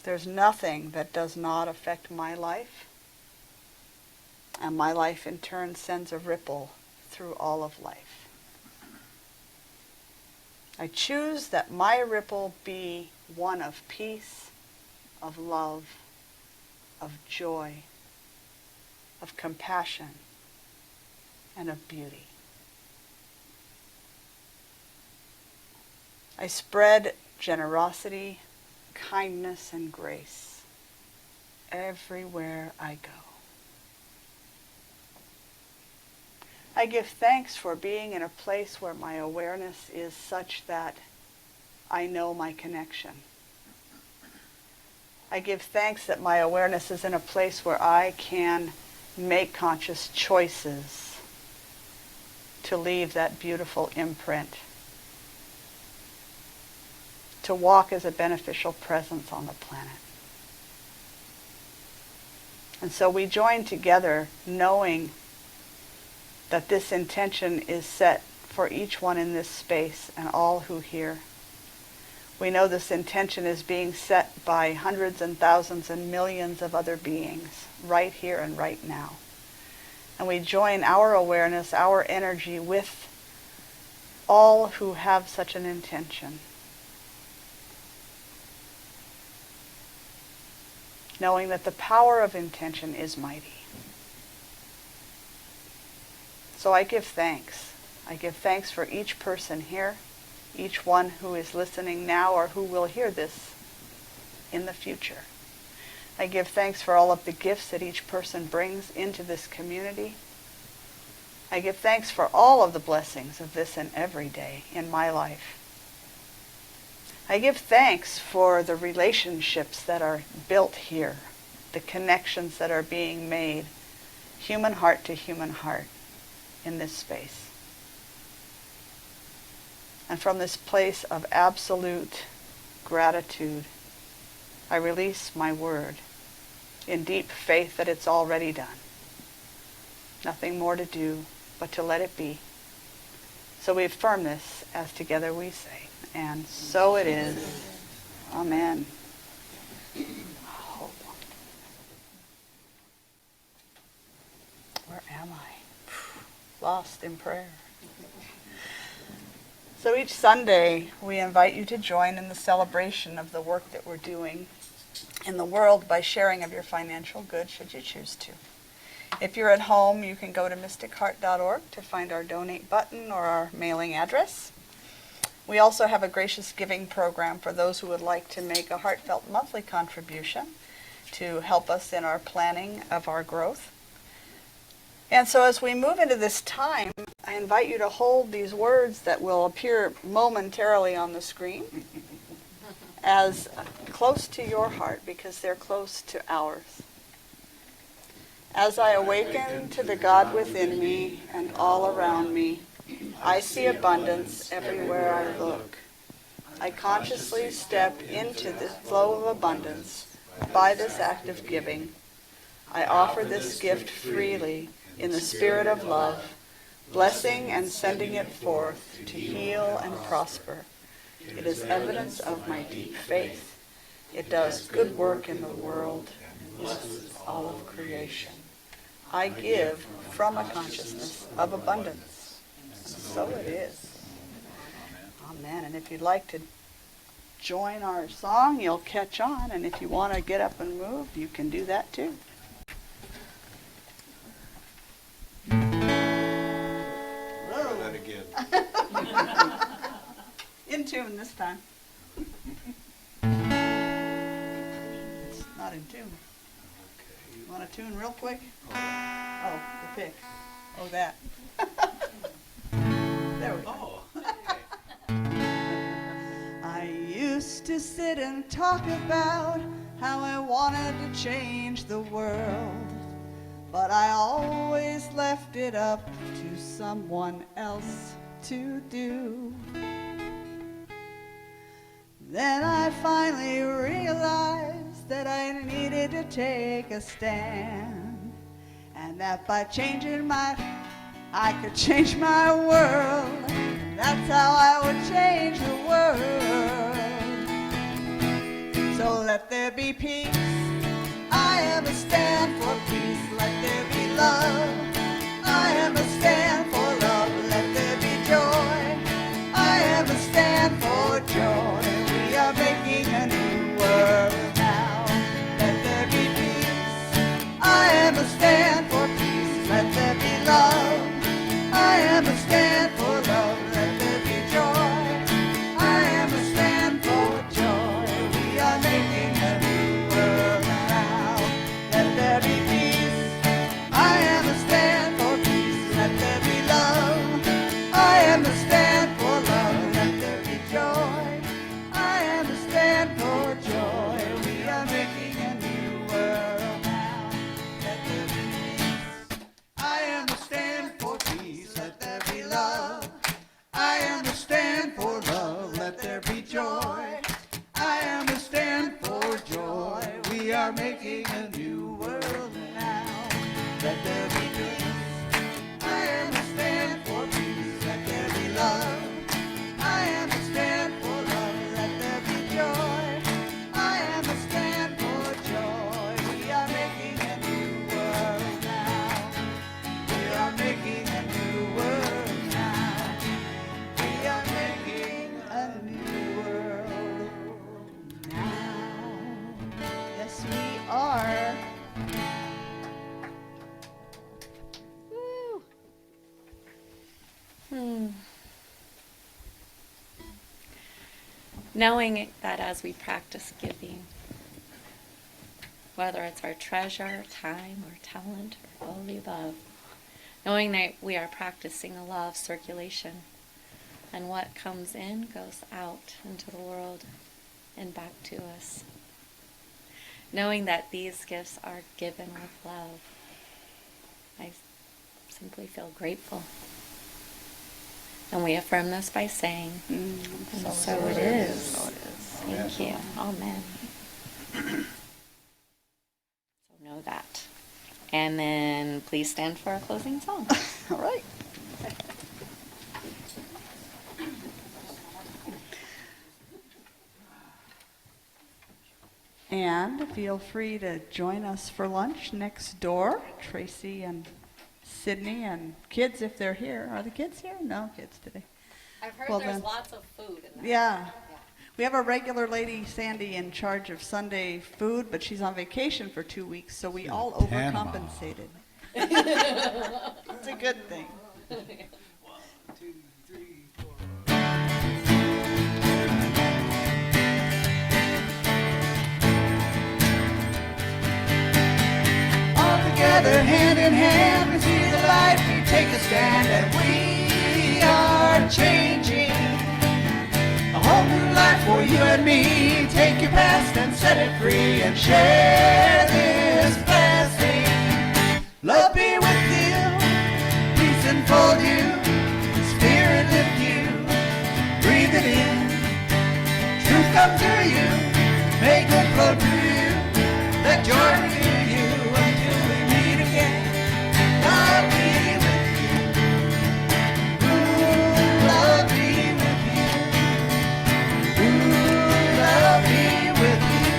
There's nothing that does not affect my life, and my life in turn sends a ripple through all of life. I choose that my ripple be one of peace, of love, of joy, of compassion, and of beauty. I spread generosity, kindness, and grace everywhere I go. I give thanks for being in a place where my awareness is such that I know my connection. I give thanks that my awareness is in a place where I can make conscious choices to leave that beautiful imprint, to walk as a beneficial presence on the planet. And so we join together knowing that this intention is set for each one in this space and all who hear. We know this intention is being set by hundreds and thousands and millions of other beings right here and right now. And we join our awareness, our energy with all who have such an intention, knowing that the power of intention is mighty. So I give thanks. I give thanks for each person here, each one who is listening now or who will hear this in the future. I give thanks for all of the gifts that each person brings into this community. I give thanks for all of the blessings of this and every day in my life. I give thanks for the relationships that are built here, the connections that are being made, human heart to human heart in this space. And from this place of absolute gratitude, I release my word in deep faith that it's already done. Nothing more to do but to let it be. So we affirm this as together we say, and so it is. Amen. Where am I? Lost in prayer. So each Sunday, we invite you to join in the celebration of the work that we're doing in the world by sharing of your financial good, should you choose to. If you're at home, you can go to mysticheart.org to find our donate button or our mailing address. We also have a gracious giving program for those who would like to make a heartfelt monthly contribution to help us in our planning of our growth. And so as we move into this time, I invite you to hold these words that will appear momentarily on the screen as close to your heart because they're close to ours. As I awaken to the God within me and all around me, I see abundance everywhere I look. I consciously step into the flow of abundance by this act of giving. I offer this gift freely in the spirit of love, blessing and sending it forth to heal and prosper. It is evidence of my deep faith. It does good work in the world, blesses all of creation. I give from a consciousness of abundance. And so it is. Amen. And if you'd like to join our song, you'll catch on. And if you want to get up and move, you can do that too. That again. In tune this time. not in tune. You want to tune real quick? Oh, the pick. Oh, that. There we go. I used to sit and talk about how I wanted to change the world, but I always left it up to someone else to do. Then I finally realized that I needed to take a stand, and that by changing I could change my world. That's how I would change the world. So let there be peace. I am a stand for peace. Let there be love. I am a stand for love. Let there be joy. I am a stand for joy. We are making a new world now. Let there be peace. I am a stand for peace. Let there be love. I am a stand for love. Let there be joy. I am a stand for joy. We are making a new world now. Let there be peace. I am a stand for peace. Let there be love. I am a stand for love. Let there be joy. I am a stand for joy. We are making a new world now. Let there be peace. I am a stand for peace. Let there be love. I am a stand for love. Let there be joy. I am a stand for joy. We are making a new world now. Let there be peace. I am a stand for peace. Let there be love. I am a stand for love. Let there be joy. I am a stand for joy. We are making a new world now. We are making a new world now. We are making a new world now. Yes, we are. Woo. Knowing that as we practice giving, whether it's our treasure, time, or talent, or all the above, knowing that we are practicing a law of circulation, and what comes in goes out into the world and back to us. Knowing that these gifts are given with love, I simply feel grateful. And we affirm this by saying, and so it is. So it is. Thank you. Amen. So know that. And then please stand for our closing song. All right. And feel free to join us for lunch next door. Tracy and Sydney and kids, if they're here. Are the kids here? No kids today. I've heard Well, there's then- lots of food in there. Yeah. We have a regular lady, Sandy, in charge of Sunday food, but she's on vacation for 2 weeks, so we all Panama. overcompensated. It's a good thing. All together, hand in hand, we see the light, we take a stand, and we are changing a whole new life for you and me. Take your past and set it free and share this blessing. Love be with you, peace enfold you, spirit lift you, breathe it in. Truth come to you, make good flow to you, let joy renew you until we meet again. Love be with you, ooh, love be with you, ooh, love be with you,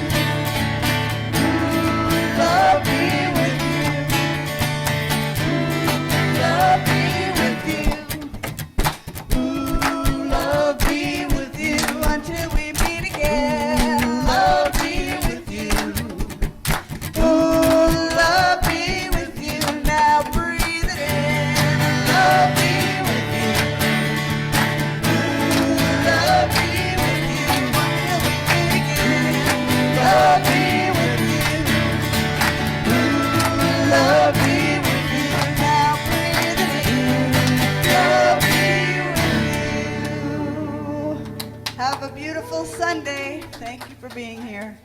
ooh, Love be with you. Now pray that love be with you. Have a beautiful Sunday. Thank you for being here.